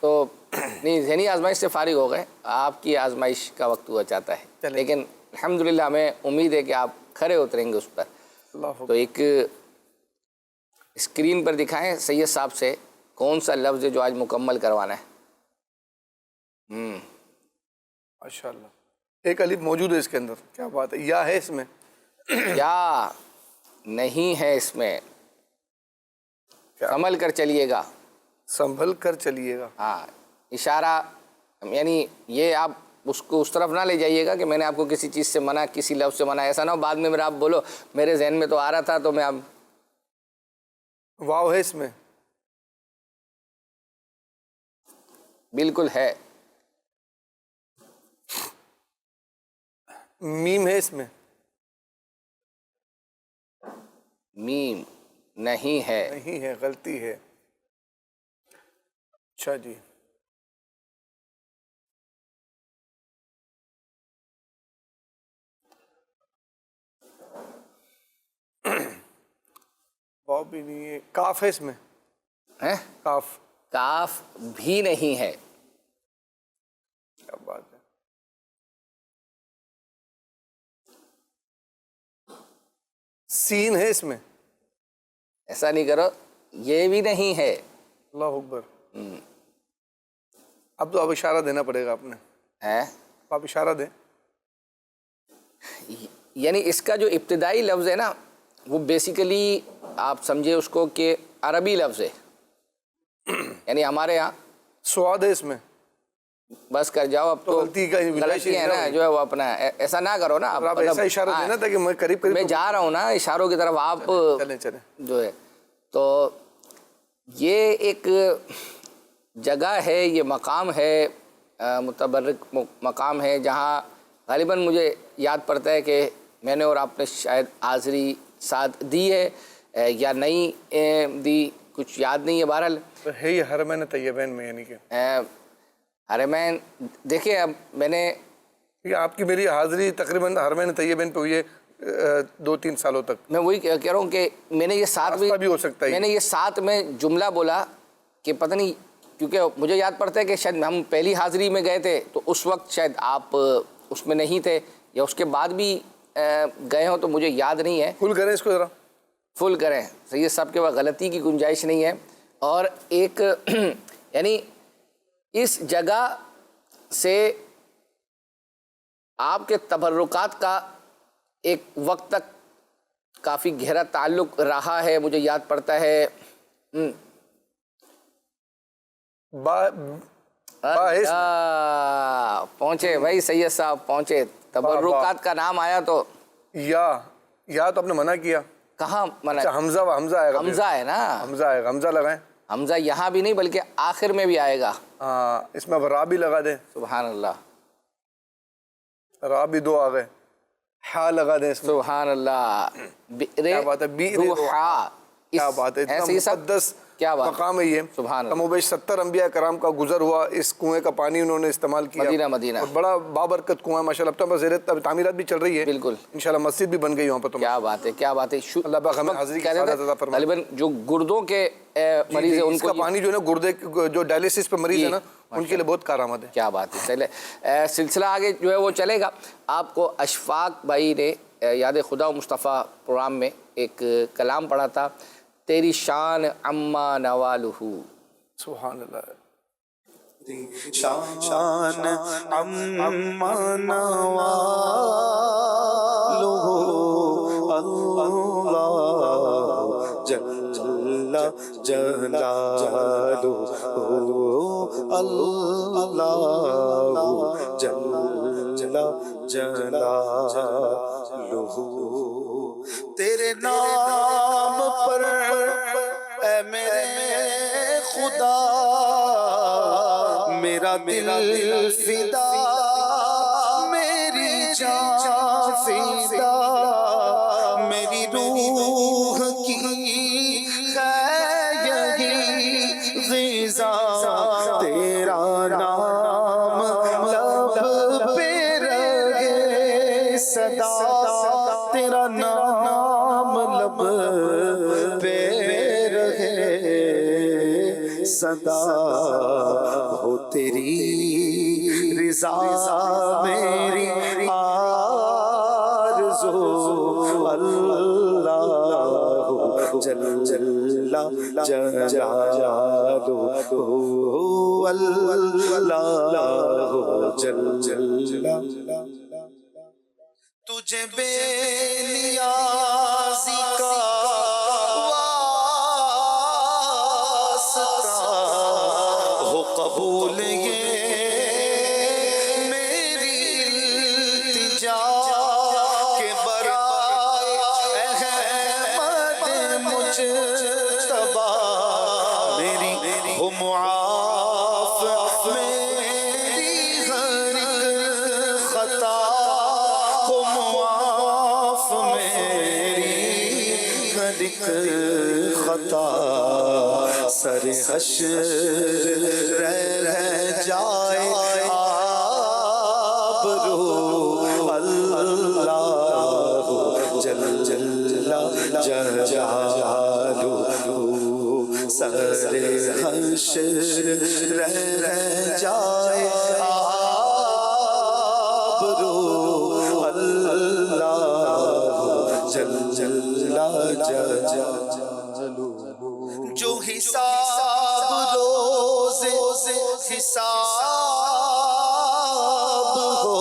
تو نہیں, ذہنی آزمائش سے فارغ ہو گئے, آپ کی آزمائش کا وقت ہوا چاہتا ہے. لیکن الحمدللہ ہمیں امید ہے کہ آپ کھرے اتریں گے اس پر. تو ایک اسکرین پر دکھائیں سید صاحب سے کون سا لفظ ہے جو آج مکمل کروانا ہے. ماشاءاللہ ایک الف موجود ہے اس کے اندر. کیا بات ہے. یا ہے اس میں؟ یا نہیں ہے اس میں. سنبھل کر چلیے گا. سنبھل کر چلیے گا. ہاں اشارہ یعنی یہ آپ اس کو اس طرف نہ لے جائیے گا کہ میں نے آپ کو کسی چیز سے منع, کسی لفظ سے منع. ایسا نہ ہو بعد میں میرا آپ بولو میرے ذہن میں تو آ رہا تھا تو میں اب. واو ہے اس میں؟ بالکل ہے. میم ہے اس میں؟ میم نہیں ہے. نہیں ہے, غلطی ہے. اچھا جی. واو بھی نہیں ہے. کاف ہے اس میں؟ ہے کاف. کاف بھی نہیں ہے. کیا بات ہے. سین ہے اس میں؟ ایسا نہیں کرو, یہ بھی نہیں ہے. اللہ اکبر. اب تو اب اشارہ دینا پڑے گا آپ نے. ہے آپ اشارہ دیں. یعنی اس کا جو ابتدائی لفظ ہے نا وہ بیسیکلی آپ سمجھے اس کو کہ عربی لفظ ہے. یعنی ہمارے ہاں سواد ہے اس میں. بس کر جاؤ اب تو غلطی ہے نا جو ہے وہ اپنا. ایسا نہ کرو نا آپ ایسا اشارہ دینا تاکہ میں قریب میں جا رہا ہوں نا اشاروں کی طرف, آپ چلیں جو ہے. تو یہ ایک جگہ ہے, یہ مقام ہے, متبرک مقام ہے جہاں غالباً مجھے یاد پڑتا ہے کہ میں نے اور آپ نے شاید حاضری ساتھ دی ہے یا نہیں دی, کچھ یاد نہیں ہے. بہرحال ہے یہ حرمین طیبین میں, یعنی کہ حرمین. دیکھیں اب میں نے آپ کی میری حاضری تقریباً حرمین طیبین پہ ہوئی ہے 2-3 سالوں تک. میں وہی کہہ رہا ہوں کہ میں نے یہ ساتھ بھی ہو سکتا ہے. میں نے یہ ساتھ میں جملہ بولا کہ پتہ نہیں, کیونکہ مجھے یاد پڑتا ہے کہ شاید ہم پہلی حاضری میں گئے تھے تو اس وقت شاید آپ اس میں نہیں تھے, یا اس کے بعد بھی گئے ہوں تو مجھے یاد نہیں ہے. فل کریں اس کو ذرا, فل کریں. یہ سب کے بعد غلطی کی گنجائش نہیں ہے. اور ایک یعنی اس جگہ سے آپ کے تبرکات کا ایک وقت تک کافی گہرا تعلق رہا ہے, مجھے یاد پڑتا ہے. پہنچے بھائی سید صاحب, پہنچے. تبرکات کا نام آیا تو یا تو آپ نے منع کیا. کہاں منع؟ حمزہ آئے گا. حمزہ ہے نا, حمزہ آئے گا. حمزہ لگائیں. حمزہ یہاں بھی نہیں بلکہ آخر میں بھی آئے گا. ہاں اس میں را بھی لگا دیں. سبحان اللہ. را بھی 2 آ گئے. ہا لگا دیں. سبحان اللہ. کیا بات ہے. روحا. کیا بات ہے. اتنا مقدس مقام ہے یہ. سبحان اللہ. کم و بیش 70 انبیاء کرام کا گزر ہوا, اس کنویں کا پانی انہوں نے استعمال کیا. مدینہ اور بڑا بابرکت کنواں ماشاءاللہ. اب تو زیر تعمیرات بھی چل رہی ہے. بالکل انشاءاللہ مسجد بھی بن گئی وہاں پر. کیا بات ہے, کیا بات ہے. اللہ پاک ہمیں حاضری کی سعادت عطا فرمائے. غالباً جو گردوں کے مریض ہیں ان کو پانی جو ہے نا, گردے جو ڈائلیسس پہ مریض ہے نا, ان کے لیے بہت کارآمد ہے. کیا بات ہے. چلے سلسلہ آگے جو ہے وہ چلے گا. آپ کو اشفاق بھائی نے یاد خدا و مصطفیٰ پروگرام میں ایک کلام پڑھا تھا, تیری شان اما نوالہ. سبحان اللہ. شان اما نوالہ اللہ جل جلالہ اللہ جل جلالہ. تیرے نام پر اے میرے خدا میرا دل فدا, میری جان فدا, میری روح کی ہے یہی غذا. تیرا نام لب پہ رہے صدا, تیرا نام لب پہ رہے صدا. ہو تیری رضا میری آرزو, اللہ جل جلالہ اللہ جل جلالہ. تجھے بے نیازی کا واسطہ ہو قبول یہ میری التجا کہ برائے احمد مجتبی میری ہو معاف میری ہر ایک خطا ہو معاف میری ہر ایک خطا سر حشر رہ جائے آبرو اللہ جل جلالہ سر حشر رہ جائے آبرو اللہ جل جلالہ جو حساب روز حساب ہو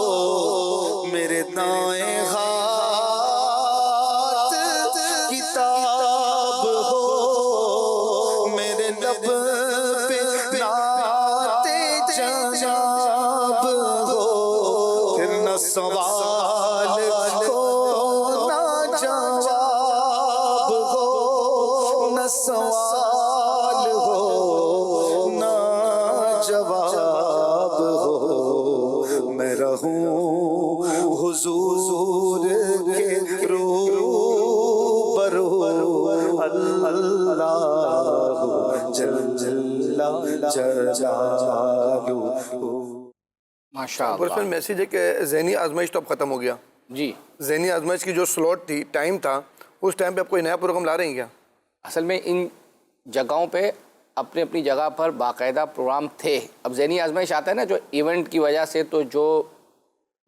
میرے دائیں ہاتھ کتاب ہو میرے لب پہ نعت جناب ہو پھر نہ سوال ہو نہ جواب ہو نہ سوال ہو نہ جواب ہو میں رہوں حضور کے روبرو اللہ جل جلالہ ماشاء اور اس میں اللہ میسیج ہے کہ ذہنی آزمائش تو اب ختم ہو گیا. جی ذہنی آزمائش کی جو سلوٹ تھی، ٹائم تھا، اس ٹائم پہ آپ کوئی نیا پروگرام لا رہے ہیں کیا؟ اصل میں ان جگہوں پہ اپنی اپنی جگہ پر باقاعدہ پروگرام تھے. اب ذہنی آزمائش آتا ہے نا جو ایونٹ کی وجہ سے، تو جو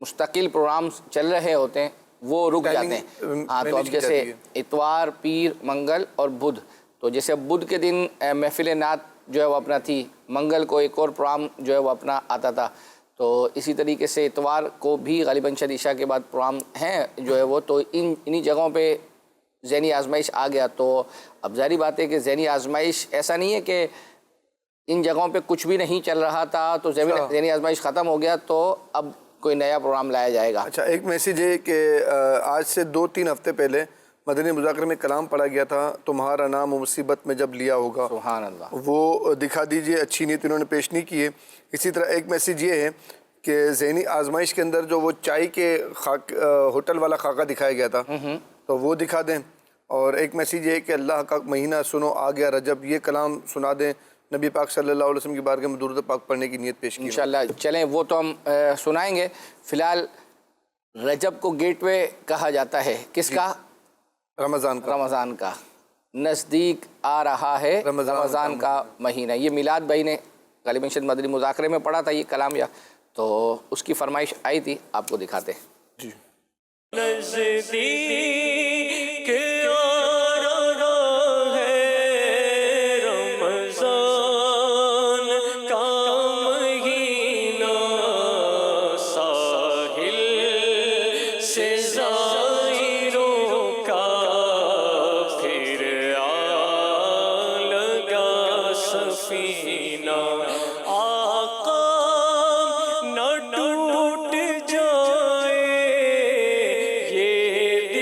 مستقل پروگرامز چل رہے ہوتے ہیں وہ رک جاتے ہیں. ہاں تو اب جیسے اتوار، پیر، منگل اور بدھ، تو جیسے اب بدھ کے دن محفل نعت جو ہے وہ اپنا تھی، منگل کو ایک اور پروگرام جو ہے وہ اپنا آتا تھا، تو اسی طریقے سے اتوار کو بھی غالباً شاید عشاء کے بعد پروگرام ہیں جو ہے وہ، تو انہی جگہوں پہ ذہنی آزمائش آ گیا. تو اب ظاہری بات ہے کہ ذہنی آزمائش ایسا نہیں ہے کہ ان جگہوں پہ کچھ بھی نہیں چل رہا تھا تو ذہنی آزمائش ختم ہو گیا تو اب کوئی نیا پروگرام لایا جائے گا. اچھا، ایک میسیج ہے کہ آج سے 2-3 ہفتے پہلے مدنی مذاکرے میں کلام پڑھا گیا تھا، تمہارا نام مصیبت میں جب لیا ہوگا. سبحان اللہ. وہ دکھا دیجئے. اچھی نیت انہوں نے پیش نہیں کی ہے. اسی طرح ایک میسیج یہ ہے کہ ذہنی آزمائش کے اندر جو وہ چائے کے ہوٹل والا خاکہ دکھایا گیا تھا تو وہ دکھا دیں. اور ایک میسیج یہ ہے کہ اللہ کا مہینہ سنو آ گیا رجب، یہ کلام سنا دیں. نبی پاک صلی اللہ علیہ وسلم کی بارگاہ میں درود پاک پڑھنے کی نیت پیش کی. انشاءاللہ چلیں وہ تو ہم سنائیں گے. فی الحال رجب کو گیٹ وے کہا جاتا ہے کس کا؟ رمضان کا. نزدیک آ رہا ہے رمضان کا مہینہ. یہ میلاد بھائی نے غالباً شاید مدنی مذاکرے میں پڑھا تھا یہ کلام، یا تو اس کی فرمائش آئی تھی، آپ کو دکھاتے. جی. نزدیک آ رہا ہے رمضان کا مہینہ، ساحل سے زائروں کا پھر آ لگا سفینہ. آقا نہ ٹوٹ جائے یہ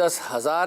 10,000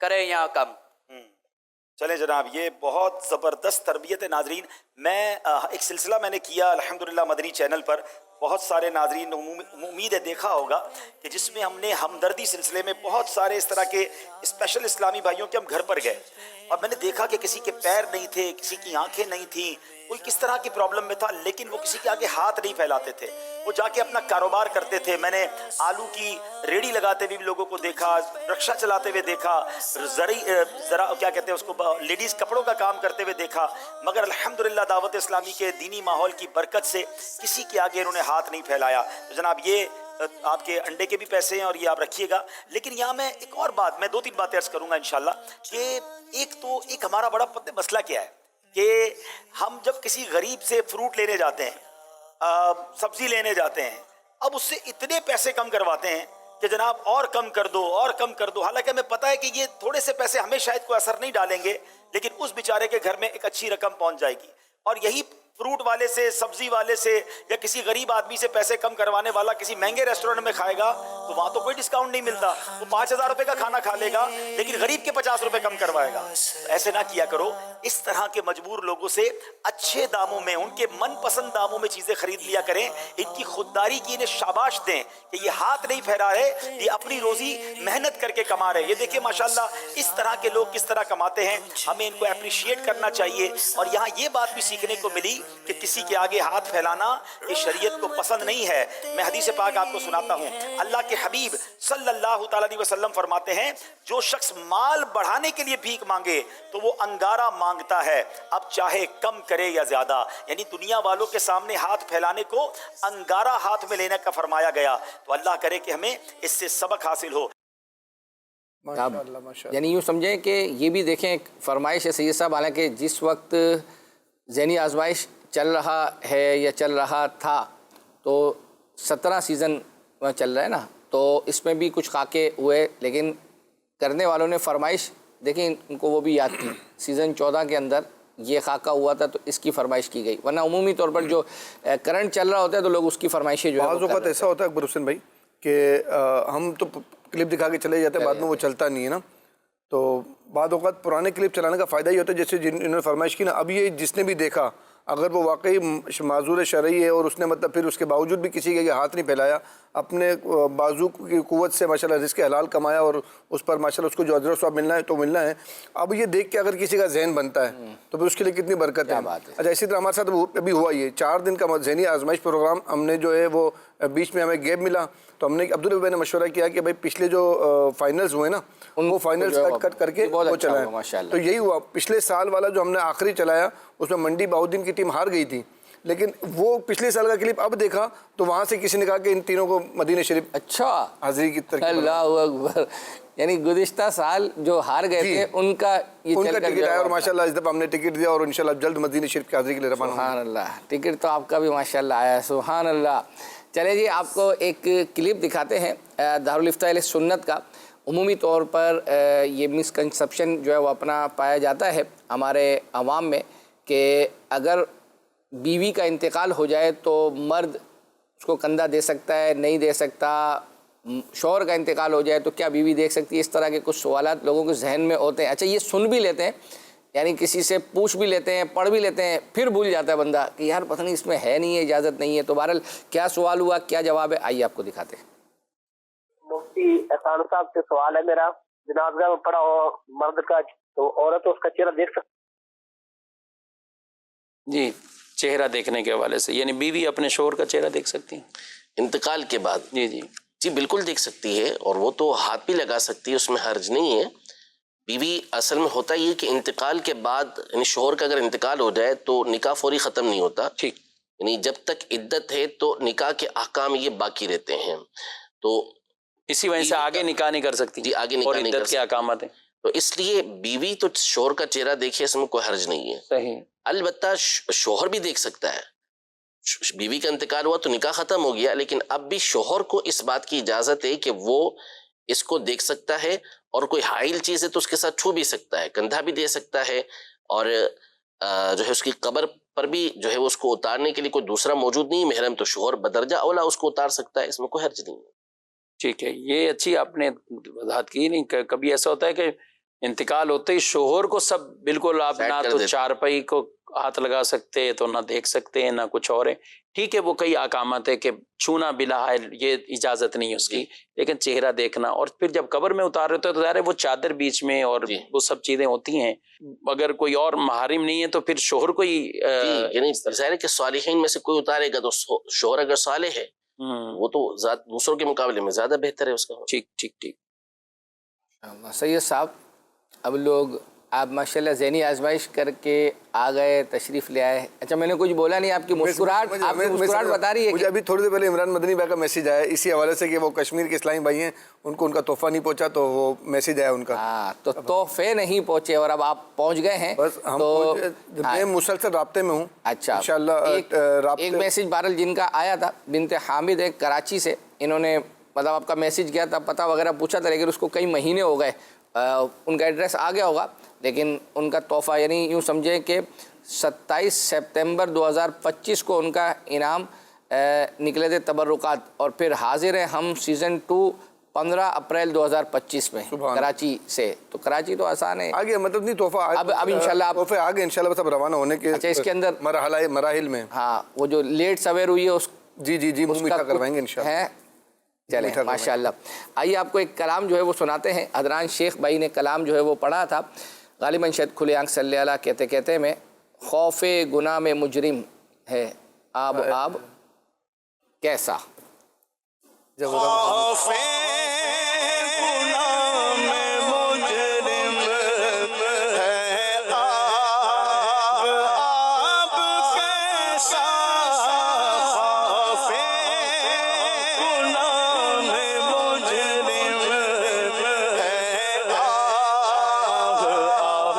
کریں یا کم. چلیں جناب، یہ بہت زبردست تربیت ہے. ناظرین، میں ایک سلسلہ میں نے کیا الحمدللہ مدنی چینل پر، بہت سارے ناظرین امید ہے دیکھا ہوگا کہ جس میں ہم نے ہمدردی سلسلے میں بہت سارے اس طرح کے اسپیشل اسلامی بھائیوں کے ہم گھر پر گئے، اور میں نے دیکھا کہ کسی کے پیر نہیں تھے، کسی کی آنکھیں نہیں تھیں، کوئی کس طرح کی پرابلم میں تھا، لیکن وہ کسی کے آگے ہاتھ نہیں پھیلاتے تھے، وہ جا کے اپنا کاروبار کرتے تھے. میں نے آلو کی ریڑھی لگاتے ہوئے بھی لوگوں کو دیکھا، رکشا چلاتے ہوئے دیکھا، ذرا کیا کہتے ہیں اس کو، لیڈیز کپڑوں کا کام کرتے ہوئے دیکھا. مگر الحمدللہ دعوت اسلامی کے دینی ماحول کی برکت سے کسی کے آگے انہوں نے ہاتھ نہیں پھیلایا. تو جناب یہ آپ کے انڈے کے بھی پیسے ہیں اور یہ آپ رکھیے گا. لیکن یہاں میں ایک اور بات، میں 2-3 باتیں عرض کروں گا انشاءاللہ، کہ ایک ہمارا بڑا مسئلہ کیا ہے کہ ہم جب کسی غریب سے فروٹ لینے جاتے ہیں، سبزی لینے جاتے ہیں، اب اس سے اتنے پیسے کم کرواتے ہیں کہ جناب اور کم کر دو اور کم کر دو. حالانکہ ہمیں پتہ ہے کہ یہ تھوڑے سے پیسے ہمیں شاید کوئی اثر نہیں ڈالیں گے، لیکن اس بیچارے کے گھر میں ایک اچھی رقم پہنچ جائے گی. اور یہی فروٹ والے سے، سبزی والے سے، یا کسی غریب آدمی سے پیسے کم کروانے والا کسی مہنگے ریسٹورنٹ میں کھائے گا تو وہاں تو کوئی ڈسکاؤنٹ نہیں ملتا، وہ 5000 روپے کا کھانا کھا لے گا لیکن غریب کے 50 روپے کم کروائے گا. ایسے نہ کیا کرو. اس طرح کے مجبور لوگوں سے اچھے داموں میں، ان کے من پسند داموں میں چیزیں خرید لیا کریں. ان کی خودداری کی انہیں شاباش دیں کہ یہ ہاتھ نہیں پھیلا رہے، یہ اپنی روزی محنت کر کے کما رہے. یہ دیکھیں ماشاءاللہ اس طرح کے لوگ کس طرح کماتے ہیں، ہمیں ان کو اپریشیٹ کرنا چاہیے. اور یہاں یہ بات بھی سیکھنے کو ملی کہ کسی کے آگے ہاتھ پھیلانا یہ شریعت کو پسند نہیں ہے. میں حدیث پاک آپ کو سناتا ہوں. اللہ کے حبیب صلی اللہ تعالی علیہ وسلم فرماتے ہیں، جو شخص مال بڑھانے کے لیے بھیک مانگے تو وہ انگارہ مانگتا ہے، اب چاہے کم کرے یا زیادہ. یعنی دنیا والوں کے سامنے ہاتھ پھیلانے کو انگارہ ہاتھ میں لینے کا فرمایا گیا. تو اللہ کرے کہ ہمیں اس سے سبق حاصل ہو. یعنی یوں سمجھیں کہ یہ بھی دیکھیں ایک فرمائش ہے سید صاحب، حالانکہ جس وقت ذہنی آزمائش چل رہا ہے یا چل رہا تھا تو 17 سیزن چل رہا ہے نا، تو اس میں بھی کچھ خاکے ہوئے، لیکن کرنے والوں نے فرمائش دیکھیں ان کو وہ بھی یاد تھی. سیزن 14 کے اندر یہ خاکہ ہوا تھا تو اس کی فرمائش کی گئی، ورنہ عمومی طور پر جو کرنٹ چل رہا ہوتا ہے تو لوگ اس کی فرمائشیں جو ہے بعض اوقات ایسا ہوتا ہے اکبر حسین بھائی کہ ہم تو کلپ دکھا کے چلے جاتے ہیں، بعد میں وہ چلتا نہیں ہے نا. تو بعض اوقات پرانے کلپ چلانے کا فائدہ یہ ہوتا ہے جیسے انہوں نے فرمائش کی نا، اب یہ جس نے بھی دیکھا اگر وہ واقعی معذور شرعی ہے اور اس نے مطلب پھر اس کے باوجود بھی کسی کے ہاتھ نہیں پھیلایا، اپنے بازو کی قوت سے ماشاءاللہ رزق حلال کمایا اور اس پر ماشاءاللہ اس کو جو اجر و ثواب ملنا ہے تو ملنا ہے. اب یہ دیکھ کے اگر کسی کا ذہن بنتا ہے تو پھر اس کے لیے کتنی برکت ہے. اچھا اسی طرح ہمارے ساتھ ابھی ہوا یہ 4 دن کا ذہنی آزمائش پروگرام ہم نے جو ہے وہ بیچ میں ہمیں گیپ ملا تو ہم نے عبدالرحمٰن بھائی نے مشورہ کیا کہ بھائی پچھلے جو فائنلز ہوئے نا وہ فائنلز کٹ کر کے وہ چلائیں. تو یہی ہوا، پچھلے سال والا جو ہم نے آخری چلایا اس میں منڈی بہاؤدین کی ٹیم ہار گئی تھی، لیکن وہ پچھلے سال کا کلپ اب دیکھا تو وہاں سے کسی نے کہا کہ ان تینوں کو مدینہ شریف اچھا حاضری کی ترکیب. اللہ اکبر. یعنی گزشتہ سال جو ہار گئے تھے ان کا ٹکٹ آیا اور ماشاءاللہ اس دفعہ ہم نے ٹکٹ دیا اور انشاءاللہ جلد مدینہ شریف کی حاضری کے لیے روانہ ہوں. سبحان اللہ. ٹکٹ تو آپ کا بھی ماشاءاللہ آیا، سبحان اللہ. چلے جی آپ کو ایک کلپ دکھاتے ہیں دارالفتہ اہل سنت کا. عمومی طور پر یہ مسکنسپشن جو ہے وہ اپنا پایا جاتا ہے ہمارے عوام میں کہ اگر بیوی کا انتقال ہو جائے تو مرد اس کو کندھا دے سکتا ہے، نہیں دے سکتا. شوہر کا انتقال ہو جائے تو کیا بیوی دیکھ سکتی ہے؟ اس طرح کے کچھ سوالات لوگوں کے ذہن میں ہوتے ہیں. اچھا یہ سن بھی لیتے ہیں، یعنی کسی سے پوچھ بھی لیتے ہیں، پڑھ بھی لیتے ہیں، پھر بھول جاتا ہے بندہ کہ یار پتہ نہیں اس میں ہے نہیں ہے، اجازت نہیں ہے. تو بہرحال کیا سوال ہوا، کیا جواب ہے، آئیے آپ کو دکھاتے ہیں. مفتی احسان صاحب سے سوال ہے میرا. جنازہ میں پڑا ہو مرد کا تو عورت اس کا چہرہ دیکھ سکتی؟ جی چہرہ دیکھنے کے حوالے سے یعنی بیوی اپنے شوہر کا چہرہ دیکھ سکتی ہیں انتقال کے بعد؟ جی جی جی بالکل دیکھ سکتی ہے، اور وہ تو ہاتھ بھی لگا سکتی ہے، اس میں حرج نہیں ہے. بیوی اصل میں ہوتا یہ کہ انتقال کے بعد یعنی شوہر کا اگر انتقال ہو جائے تو نکاح فوری ختم نہیں ہوتا. ٹھیک. یعنی جب تک عدت ہے تو نکاح کے احکام یہ باقی رہتے ہیں. تو اسی وجہ سے آگے نکاح نہیں کر سکتی. جی آگے نکاح نہیں کر سکتی. کے احکامات ہیں تو اس لیے بیوی تو شوہر کا چہرہ دیکھے اس میں کوئی حرج نہیں ہے. صحیح. البتہ شوہر بھی دیکھ سکتا ہے. بیوی کا انتقال ہوا تو نکاح ختم ہو گیا، لیکن اب بھی شوہر کو اس بات کی اجازت ہے کہ وہ اس کو دیکھ سکتا ہے، اور کوئی حائل چیز ہے تو اس کے ساتھ چھو بھی سکتا ہے، کندھا بھی دے سکتا ہے، اور جو ہے اس کی قبر پر بھی جو ہے وہ اس کو اتارنے کے لیے کوئی دوسرا موجود نہیں محرم تو شوہر بدرجہ اولا اس کو اتار سکتا ہے، اس میں کوئی حرج نہیں ہے. ٹھیک ہے. یہ اچھی آپ نے وضاحت کی. نہیں کبھی ایسا ہوتا ہے کہ انتقال ہوتے ہی شوہر کو سب بالکل آپ نہ تو چارپائی کو ہاتھ لگا سکتے تو نہ دیکھ سکتے ہیں نہ کچھ اور ہے. ٹھیک ہے وہ کئی احکامات ہے کہ چھونا بلا حائل یہ اجازت نہیں ہے اس کی، لیکن چہرہ دیکھنا اور پھر جب قبر میں اتار رہے تو ظاہر ہے وہ چادر بیچ میں اور وہ سب چیزیں ہوتی ہیں. اگر کوئی اور محارم نہیں ہے تو پھر شوہر کو ہی یعنی ظاہر ہے کہ صالحین میں سے کوئی اتارے گا تو شوہر اگر صالح ہے وہ تو دوسروں کے مقابلے میں زیادہ بہتر ہے اس کا. ٹھیک ٹھیک ٹھیک. سید صاحب اب لوگ آپ ماشاءاللہ ذہنی آزمائش کر کے آ گئے، تشریف لے آئے. اچھا میں نے کچھ بولا نہیں، آپ کی مسکراہٹ بتا رہی ہے. مجھے ابھی تھوڑی دیر پہلے عمران مدنی بھائی کا میسج آیا اسی حوالے سے کہ وہ کشمیر کے اسلامی بھائی ہیں، ان کو ان کا تحفہ نہیں پہنچا تو وہ میسج آیا ان کا. ہاں تو تحفے نہیں پہنچے اور اب آپ پہنچ گئے ہیں. بس ہم میں مسلسل رابطے میں ہوں. اچھا انشاءاللہ ایک میسج بہرحال جن کا آیا تھا، بنت حامد ہے کراچی سے، انہوں نے مطلب آپ کا میسج کیا تھا، پتہ وغیرہ پوچھا تھا، لیکن اس کو کئی مہینے ہو گئے، ان کا ایڈریس آ گیا ہوگا، لیکن ان کا تحفہ یعنی یوں سمجھیں کہ 27 سپتمبر 2025 کو ان کا انعام نکلے تھے تبرکات، اور پھر حاضر ہیں ہم سیزن 2 15 اپریل 2025 میں کراچی سے. تو کراچی تو آسان ہے آگے مطلب نہیں تحفہ اب انشاءاللہ تحفے آگے انشاءاللہ سب روانہ ہونے کے. اچھا اس کے اندر مراحل میں ہاں وہ جو لیٹ سویر ہوئی ہے اس جی منہ میٹھا کروائیں گے انشاءاللہ. ہے چلیں ماشاءاللہ. آئیے آپ کو ایک کلام جو ہے وہ سناتے ہیں. حضران شیخ بھائی نے کلام جو ہے وہ پڑھا تھا، غالباً شاید کھلے آنکھ صلی اللہ کہتے کہتے میں خوف گناہ میں مجرم ہے آب آب کیسا. خوف گناہ میں مجرم ہے آب آب کیسا. خوف گناہ میں مجرم ہے آب آب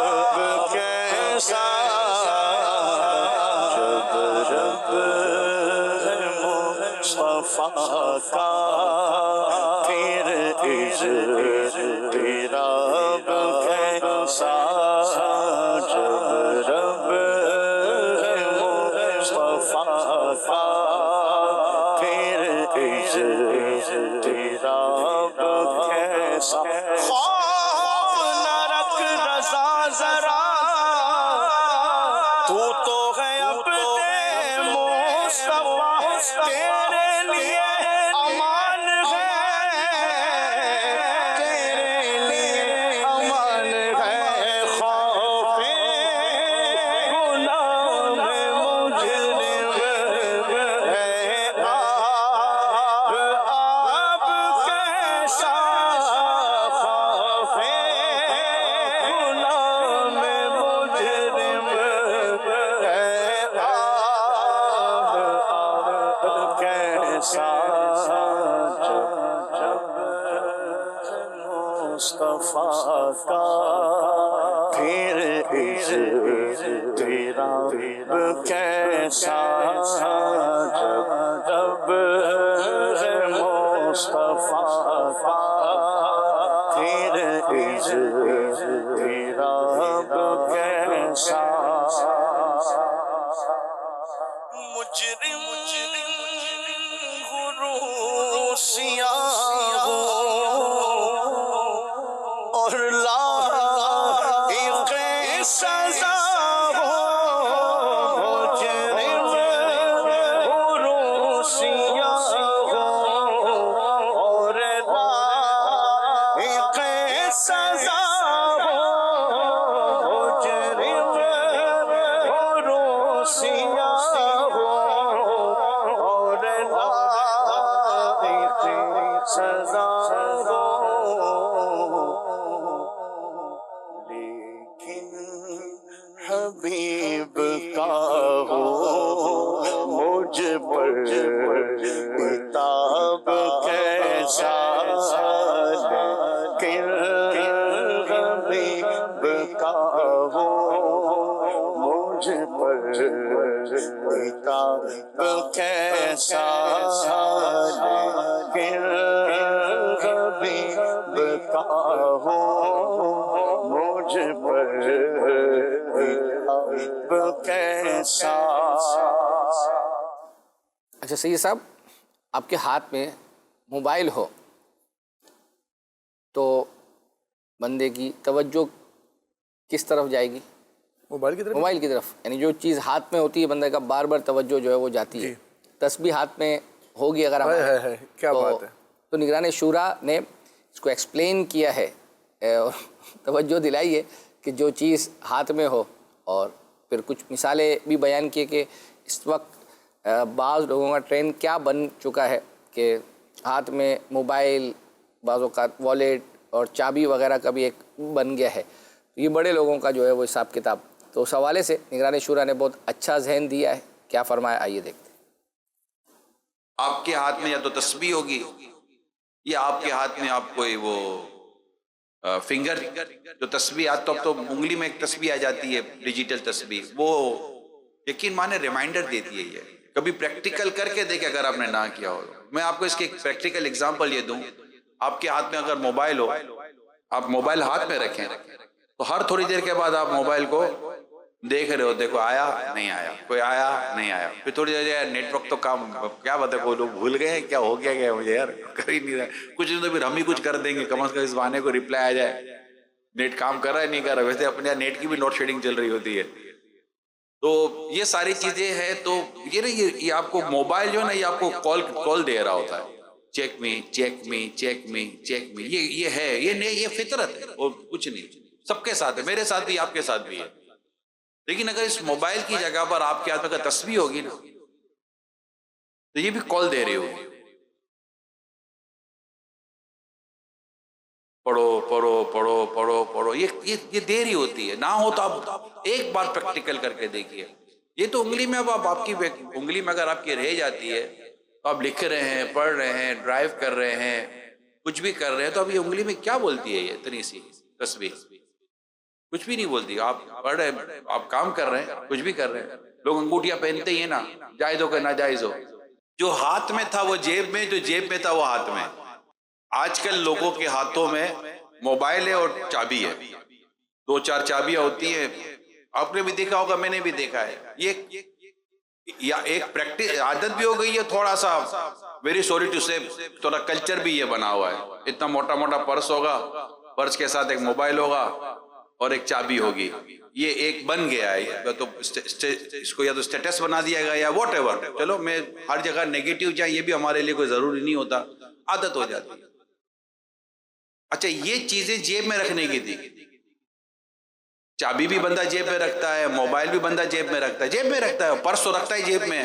کیسا. مصطفیٰ کا پھر تیرا کیسا. جب رب مصطفیٰ کا پھر تیرا کیسا. خوف نہ رکھ رضا ذرا، تو ہے اپنے مصطفیٰ، تیرے لیے امان ہے، تیرے لیے امان ہے. خوف گناہ میں مجرم ہے آب آب کیسا. خوف گناہ میں مجرم ہے آب آب کیسا. مصطفیٰ کا پھر تیرا کیسا. جب مصطفیٰ کا پھر تیرا کیسا. مجرم غروسیاں اور لائق سزا ہو. مجرم غروسیاں اور لائق سزا ہو. مجرم غروسیاں اور لائق سزا ہو. لیکن حبیب کا ہو مجھ پر عتاب کیسا. لیکن حبیب کا ہو مجھ پر عتاب کیسا. لیکن حبیب کا ہو مجھ پر عتاب کیسا. اچھا سید صاحب آپ کے ہاتھ میں موبائل ہو تو بندے کی توجہ کس طرف جائے گی؟ موبائل کی طرف. موبائل کی طرف. یعنی جو چیز ہاتھ میں ہوتی ہے بندے کا بار بار توجہ جو ہے وہ جاتی ہے. تسبیح ہاتھ میں ہوگی اگر ہمارے کیا بات ہے. تو نگران شورا نے اس کو ایکسپلین کیا ہے اور توجہ دلائی ہے کہ جو چیز ہاتھ میں ہو، اور پھر کچھ مثالیں بھی بیان کیے کہ اس وقت بعض لوگوں کا ٹرینڈ کیا بن چکا ہے کہ ہاتھ میں موبائل، بعض اوقات والیٹ اور چابی وغیرہ کا بھی ایک بن گیا ہے. یہ بڑے لوگوں کا جو ہے وہ حساب کتاب. تو اس حوالے سے نگران شورا نے بہت اچھا ذہن دیا ہے. کیا فرمایا آئیے دیکھتے ہیں. آپ کے ہاتھ میں یا تو تسبیح ہوگی یا آپ کے ہاتھ میں آپ کو وہ فنگر جو تسبیح آتا، اب تو انگلی میں ایک تسبیح آ جاتی ہے ڈیجیٹل تسبیح، وہ یقین مانے ریمائنڈر دیتی ہے. یہ کبھی پریکٹیکل کر کے دیکھیں اگر آپ نے نہ کیا ہو. میں آپ کو اس کی ایک پریکٹیکل اگزامپل یہ دوں. آپ کے ہاتھ میں اگر موبائل ہو، آپ موبائل ہاتھ میں رکھیں تو ہر تھوڑی دیر کے بعد آپ موبائل کو دیکھ رہے ہو، دیکھو آیا نہیں آیا، کوئی آیا نہیں آیا. پھر تھوڑی دیر نیٹ ورک تو کام کیا بات ہے، کوئی لوگ بھول گئے کیا ہو گیا مجھے یار کر ہی نہیں رہا. کچھ نہیں تو پھر ہم ہی کچھ کر دیں گے، کم از کم اس بہانے کو ریپلائی آ جائے. نیٹ کام کر رہا ہے نہیں کر رہا، ویسے اپنے نیٹ کی بھی لوڈ شیڈنگ چل رہی ہوتی ہے. تو یہ ساری چیزیں ہیں. تو یہ آپ کو موبائل جو ہے نا، یہ آپ کو کال دے رہا ہوتا ہے، چیک می چیک می چیک می چیک می. یہ ہے، یہ فطرت ہے اور کچھ نہیں. سب کے ساتھ ہے، میرے ساتھ بھی، آپ کے ساتھ بھی ہے. لیکن اگر اس موبائل کی جگہ پر آپ کے ہاتھ میں اگر تسبیح ہوگی نا، تو یہ بھی کال دے رہی ہوگی. پڑھو پڑھو پڑھو پڑھو پڑھو، یہ دیر ہی ہوتی ہے. نہ ہو تو آپ ایک بار پریکٹیکل کر کے دیکھیے. یہ تو انگلی میں، اب آپ کی انگلی میں اگر آپ کی رہ جاتی ہے تو آپ لکھ رہے ہیں، پڑھ رہے ہیں، ڈرائیو کر رہے ہیں، کچھ بھی کر رہے ہیں، تو اب یہ انگلی میں کیا بولتی ہے یہ اتنی سی تسبیح؟ کچھ بھی نہیں بولتی. آپ پڑھ رہے ہیں، آپ کام کر رہے ہیں، کچھ بھی کر رہے ہیں. لوگ انگوٹھیاں پہنتے ہی ہیں نا، جائز ہو کہ ناجائز ہو. جو ہاتھ میں تھا وہ جیب میں، جو جیب میں تھا وہ ہاتھ میں. آج کل لوگوں کے ہاتھوں میں موبائل ہے اور چابی ہے. 2-4 چابیاں ہوتی ہیں. آپ نے بھی دیکھا ہوگا، میں نے بھی دیکھا ہے. یہ یا ایک پریکٹس عادت بھی ہو گئی ہے تھوڑا سا، ویری سوری ٹو سے، تھوڑا کلچر بھی یہ بنا ہوا ہے. اتنا موٹا موٹا پرس ہوگا، پرس کے ساتھ ایک موبائل ہوگا اور ایک چابی ہوگی. یہ ایک بن گیا ہے. تو اس کو یا تو اسٹیٹس بنا دیا گیا یا واٹ ایور. چلو، میں ہر جگہ نیگیٹو جائیں یہ بھی ہمارے لیے کوئی ضروری نہیں ہوتا، عادت ہو جاتی ہے. اچھا، یہ چیزیں جیب میں رکھنے کی تھی. چابی بھی بندہ جیب میں رکھتا ہے، موبائل بھی بندہ جیب میں رکھتا ہے، جیب میں رکھتا ہے، پرس تو رکھتا ہے جیب میں.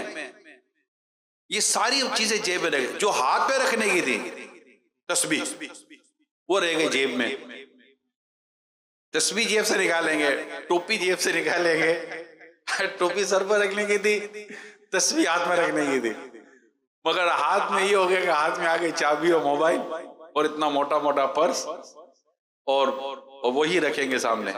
یہ ساری چیزیں جیب میں رکھ، جو ہاتھ پہ رکھنے کی تھی تسبیح، وہ رہ گئی جیب میں. تسبیح جیب سے نکالیں گے، ٹوپی جیب سے نکالیں گے. ٹوپی سر پر رکھنے کی تھی، تسبیح ہاتھ میں رکھنے کی تھی. مگر ہاتھ میں یہ ہو گیا کہ ہاتھ میں آ گئی چابی اور موبائل اور اتنا موٹا موٹا پرس، اور وہی رکھیں گے سامنے.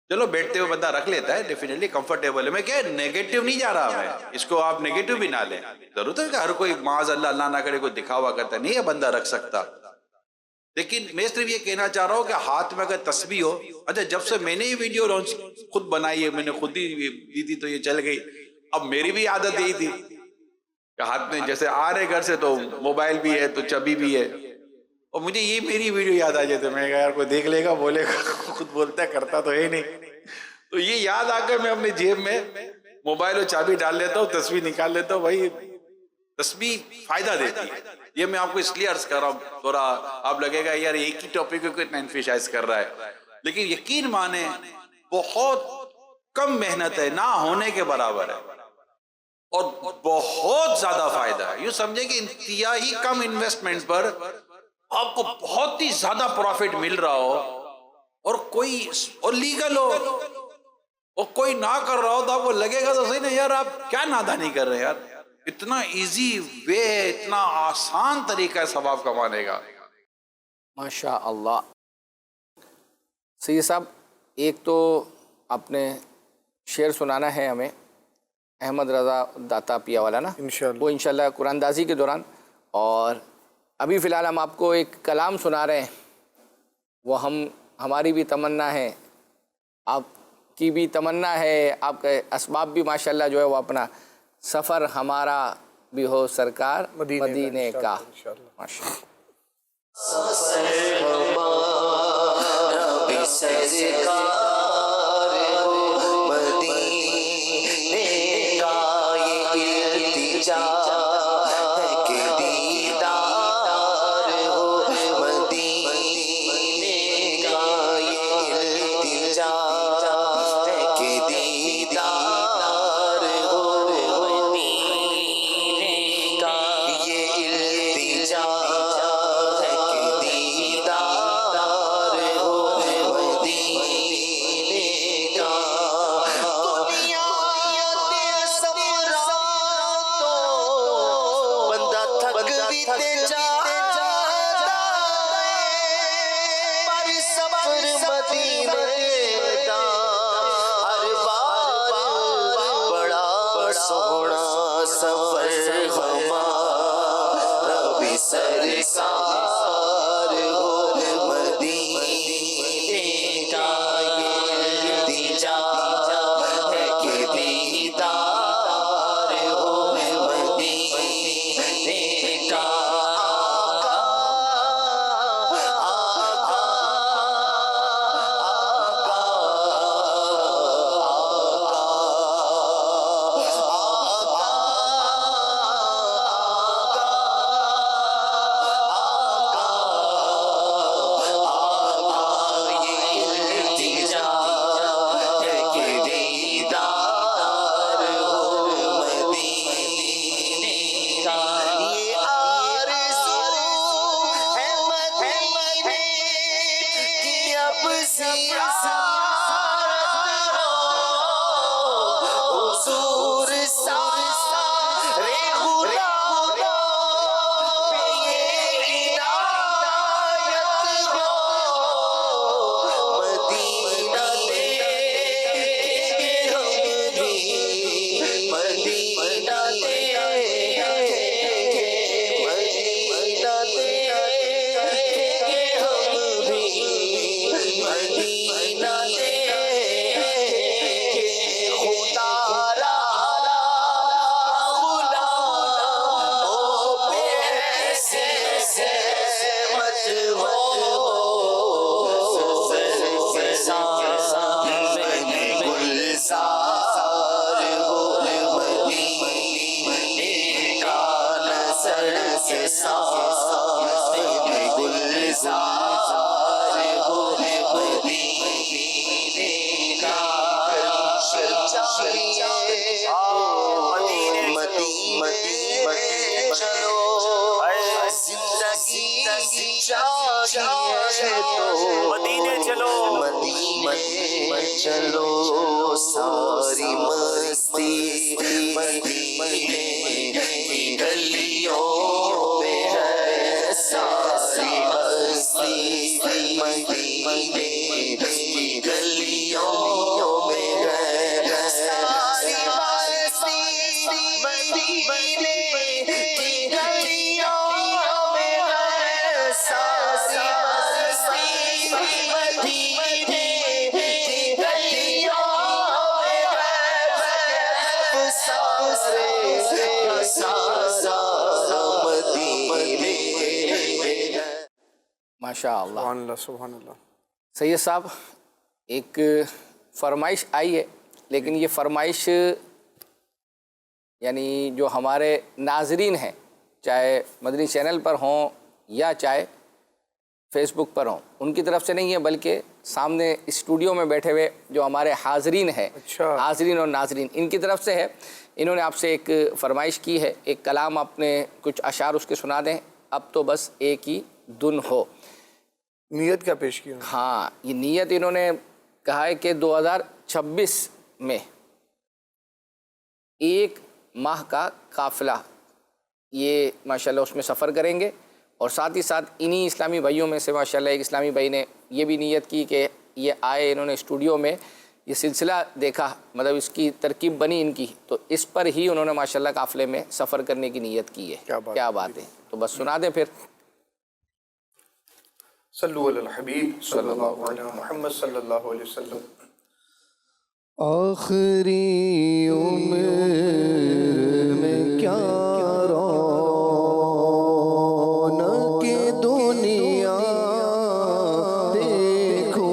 چلو، بیٹھتے ہوئے بندہ رکھ لیتا ہے، ڈیفینیٹلی کمفرٹیبل ہے. میں کیا نیگیٹو نہیں جا رہا، میں اس کو آپ نیگیٹو بھی نہ لیں. ضرورت ہے کہ ہر کوئی معاذ اللہ نہ کرے کوئی دکھاوا کرتا نہیں ہے، بندہ رکھ سکتا. لیکن میں صرف یہ کہنا چاہ رہا ہوں کہ ہاتھ میں اگر تسبیح ہو. اچھا، جب سے میں نے یہ ویڈیو لانچ خود بنائی ہے، میں نے خود ہی دی تھی تو یہ چل گئی. اب میری بھی عادت یہی تھی کہ ہاتھ میں جیسے آ رہے گھر سے تو موبائل بھی ہے تو چابی بھی ہے، اور مجھے یہ میری ویڈیو یاد آ جاتی. میں کہا یار کوئی دیکھ لے گا، بولے گا، خود بولتا ہے، کرتا تو ہے نہیں. تو یہ یاد آ کر میں اپنے جیب میں موبائل اور چابی ڈال لیتا ہوں، تسبیح نکال لیتا ہوں. بھائی تسبیح فائدہ دیتی ہے. یہ میں آپ کو اس لیے عرض کر رہا ہوں. تھوڑا آپ لگے گا یار ایک ہی ٹاپک کو اتنا انفیشائز کر رہا ہے، لیکن یقین مانے بہت کم محنت ہے، نہ ہونے کے برابر ہے، اور بہت زیادہ فائدہ ہے. یوں سمجھے کہ انتہائی کم انویسٹمنٹ پر آپ کو بہت ہی زیادہ پروفٹ مل رہا ہو، اور کوئی اور لیگل ہو، اور کوئی نہ کر رہا ہو تو آپ کو لگے گا تو صحیح نہیں یار آپ کیا نادانی کر رہے ہیں یار. اتنا ایزی وے، اتنا آسان طریقہ ہے ثواب کمانے کا. ماشاء اللہ. سید صاحب، ایک تو آپ نے شعر سنانا ہے ہمیں، احمد رضا داتا پیا والا نا، وہ انشاءاللہ قرآن دازی کے دوران. اور ابھی فی الحال ہم آپ کو ایک کلام سنا رہے ہیں، وہ ہماری بھی تمنا ہے، آپ کی بھی تمنا ہے، آپ کے اسباب بھی ماشاءاللہ جو ہے وہ اپنا. سفر ہمارا بھی ہو سرکار مدینے کا. ماشاءاللہ. سرکار ہو مدینے کا یہ التجا ہے کہ دیدار ہو مدینے کا یہ التجا ہے کہ دیدار ہو مدینے کا یہ التجا ہے کہ دیدار ہو مدینے کا دنیا تے سفرا تو بندہ تھک بھی تے جاتا ہے پر سفر مدینے دا ہر بار بڑا سونا سفر ہمارا بھی سرکار ہو مدینے کا یہ التجا ہے کہ دیدار ہو مدینے کا حضور سارے خدا پہ یہ عنایت ہو مدینہ دیکھیں ہم بھی مدینہ دیکھیں مدینہ دیکھیں ہم بھی مدینہ دیکھیں خدا را غلام ہو پیسے سے مت ہو گلزار ہو مدینے کا نظر سے گلزار ہو مدینے کا مدینے چلو زندگی چاہیے تو مدینے چلو مدینے چلو ساری مستی مدینے کی گلیوں میں ہے ساری مستی مدینے کی گلیوں میں ہے ساری مستی مدینے کی گلیوں میں ہے ساری مستی مدینے کی گلیوں میں ہے سارا مدینے ماشاء اللہ سبحان اللہ سبحان اللہ. سید صاحب ایک فرمائش آئی ہے لیکن یہ فرمائش یعنی جو ہمارے ناظرین ہیں چاہے مدنی چینل پر ہوں یا چاہے فیس بک پر ہوں ان کی طرف سے نہیں ہے بلکہ سامنے اسٹوڈیو میں بیٹھے ہوئے جو ہمارے حاضرین ہیں حاضرین اور ناظرین ان کی طرف سے ہے. انہوں نے آپ سے ایک فرمائش کی ہے ایک کلام اپنے کچھ اشعار اس کے سنا دیں. اب تو بس ایک ہی دن ہو. نیت کیا پیش کی؟ ہاں یہ نیت انہوں نے کہا ہے کہ 2026 میں ایک ماہ کا قافلہ یہ ماشاءاللہ اس میں سفر کریں گے اور ساتھ ہی ساتھ انہی اسلامی بھائیوں میں سے ماشاءاللہ ایک اسلامی بھائی نے یہ بھی نیت کی کہ یہ آئے انہوں نے اسٹوڈیو میں یہ سلسلہ دیکھا مطلب اس کی ترکیب بنی ان کی تو اس پر ہی انہوں نے ماشاءاللہ قافلے میں سفر کرنے کی نیت کی ہے. کیا بات ہے. تو بس سنا دیں پھر. صلو علی الحبیب صلی اللہ علیہ محمد صلی اللہ علیہ وسلم. آخری عمر میں کیا رونق دنیا دیکھوں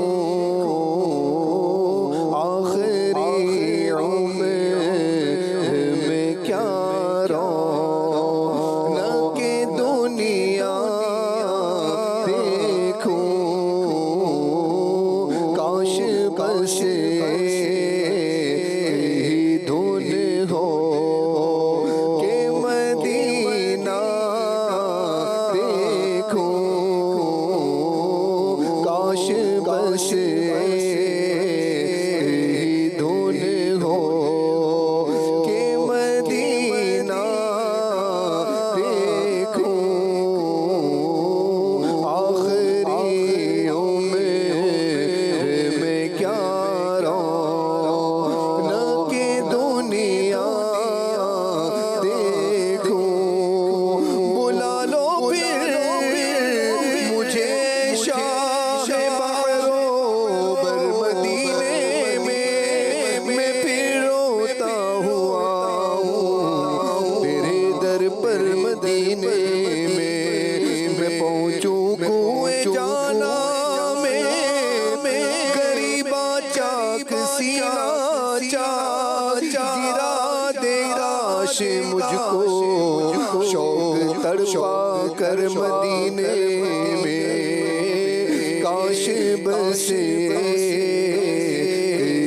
بس دھن ہو کہ مدینہ دیکھوں آخری عمر میں کیا رونق دنیا دیکھوں بلا لو پھر مجھے شاہ بروبر مدینے میں پھر روتا ہوا ہوں تیرے در پر مدینے میں پہنچوں کوئے جانا میں غریبا چاک سینا گرا دے کاش مجھ کو شوق تڑپا کر مدینے میں کاش بس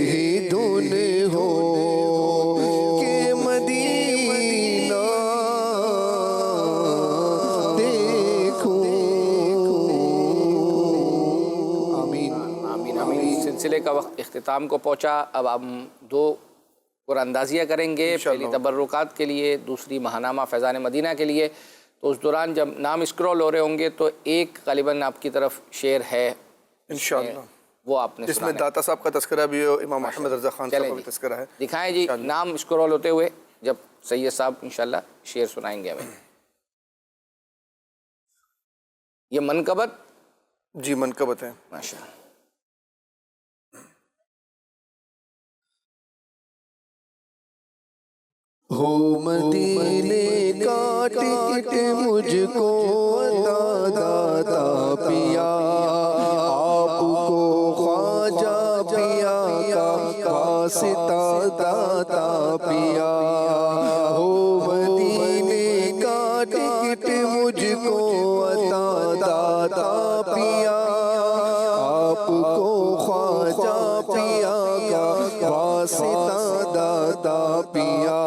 ہی دھن ہو کہ مدینہ دیکھوں آمین آمین آمین. سلسلے کا وقت اختتام کو پہنچا. اب ہم دو قرآن اندازیاں کریں گے، پہلی تبرکات کے لیے، دوسری ماہنامہ فیضان مدینہ کے لیے. تو اس دوران جب نام اسکرول ہو رہے ہوں گے تو ایک غالباً آپ کی طرف شعر ہے انشاءاللہ، وہ آپ نے جس میں داتا صاحب کا تذکرہ بھی ہو، امام احمد رضا خان صاحب کا بھی تذکرہ ہے. دکھائیں جی نام اسکرول ہوتے ہوئے، جب سید صاحب انشاءاللہ شعر سنائیں گے ہمیں. یہ منقبت جی منقبت ہے. ماشاء اللہ. ہو مدینے کا ٹکٹ مجھ کو عطا داتا پیا آپ کو خواجہ پیا کا واسطہ داتا پیا ہو مدینے کا ٹکٹ مجھ کو عطا داتا پیا آپ کو خواجہ پیا کا واسطہ داتا پیا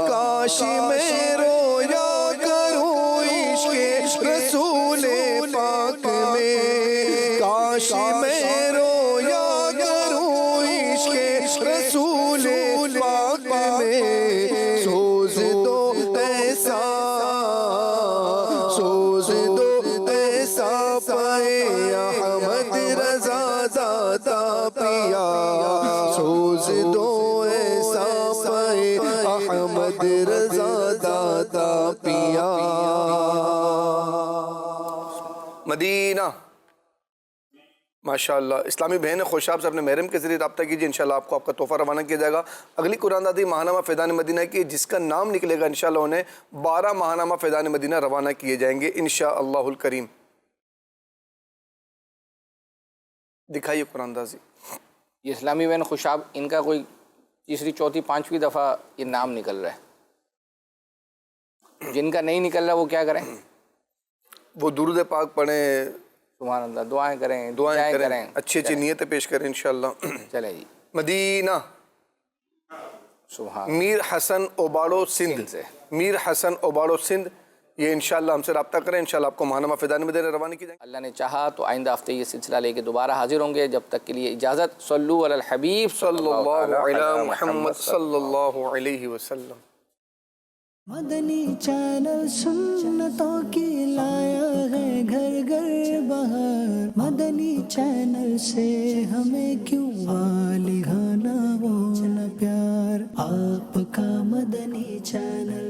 کاش میں رویا کروں عشق رسول پاک میں کاش میں رویا کروں عشق رسول پاک میں سوز دو ایسا سوز دو ایسا پائے احمد رضا داتا پیا سوز دو ایسا پائے احمد رضا داتا پیا. مدینہ ماشاءاللہ. اسلامی بہن خوشاب سے اپنے محرم کے ذریعے رابطہ کیجیے، انشاءاللہ آپ کو آپ کا تحفہ روانہ کیا جائے گا. اگلی قرآن دادی ماہنامہ فیضان مدینہ کی جس کا نام نکلے گا انشاءاللہ انہیں 12 ماہنامہ فیضان مدینہ روانہ کیے جائیں گے انشاءاللہ الکریم. دکھائیے قرآن دازی. یہ اسلامی بہن خوشاب، ان کا کوئی تیسری چوتھی پانچویں دفعہ یہ نام نکل رہا ہے. جن کا نہیں نکل رہا وہ کیا کریں؟ وہ درود پاک پڑھیں، سبحان اللہ، دعائیں کریں، دعائیں کریں، اچھی اچھی نیتیں پیش کریں انشاءاللہ. چلیں جی. مدینہ سبحان میر حسن اوباڑو سندھ سے، میر حسن اوباڑو سندھ، یہ انشاءاللہ ہم سے رابطہ کریں، انشاءاللہ آپ کو ماہنامہ فیضان مدینہ روانہ کی جائیں گے. اللہ نے چاہا تو آئندہ ہفتے یہ سلسلہ لے کے دوبارہ حاضر ہوں گے. جب تک کے لیے اجازت. صلو علی الحبیب صلی اللہ علی محمد صلی اللہ علیہ وسلم. مدنی چینل سنتوں کی لایا ہے گھر گھر بہار. مدنی چینل سے ہمیں کیوں لگانا وہ نہ پیار. آپ کا مدنی چینل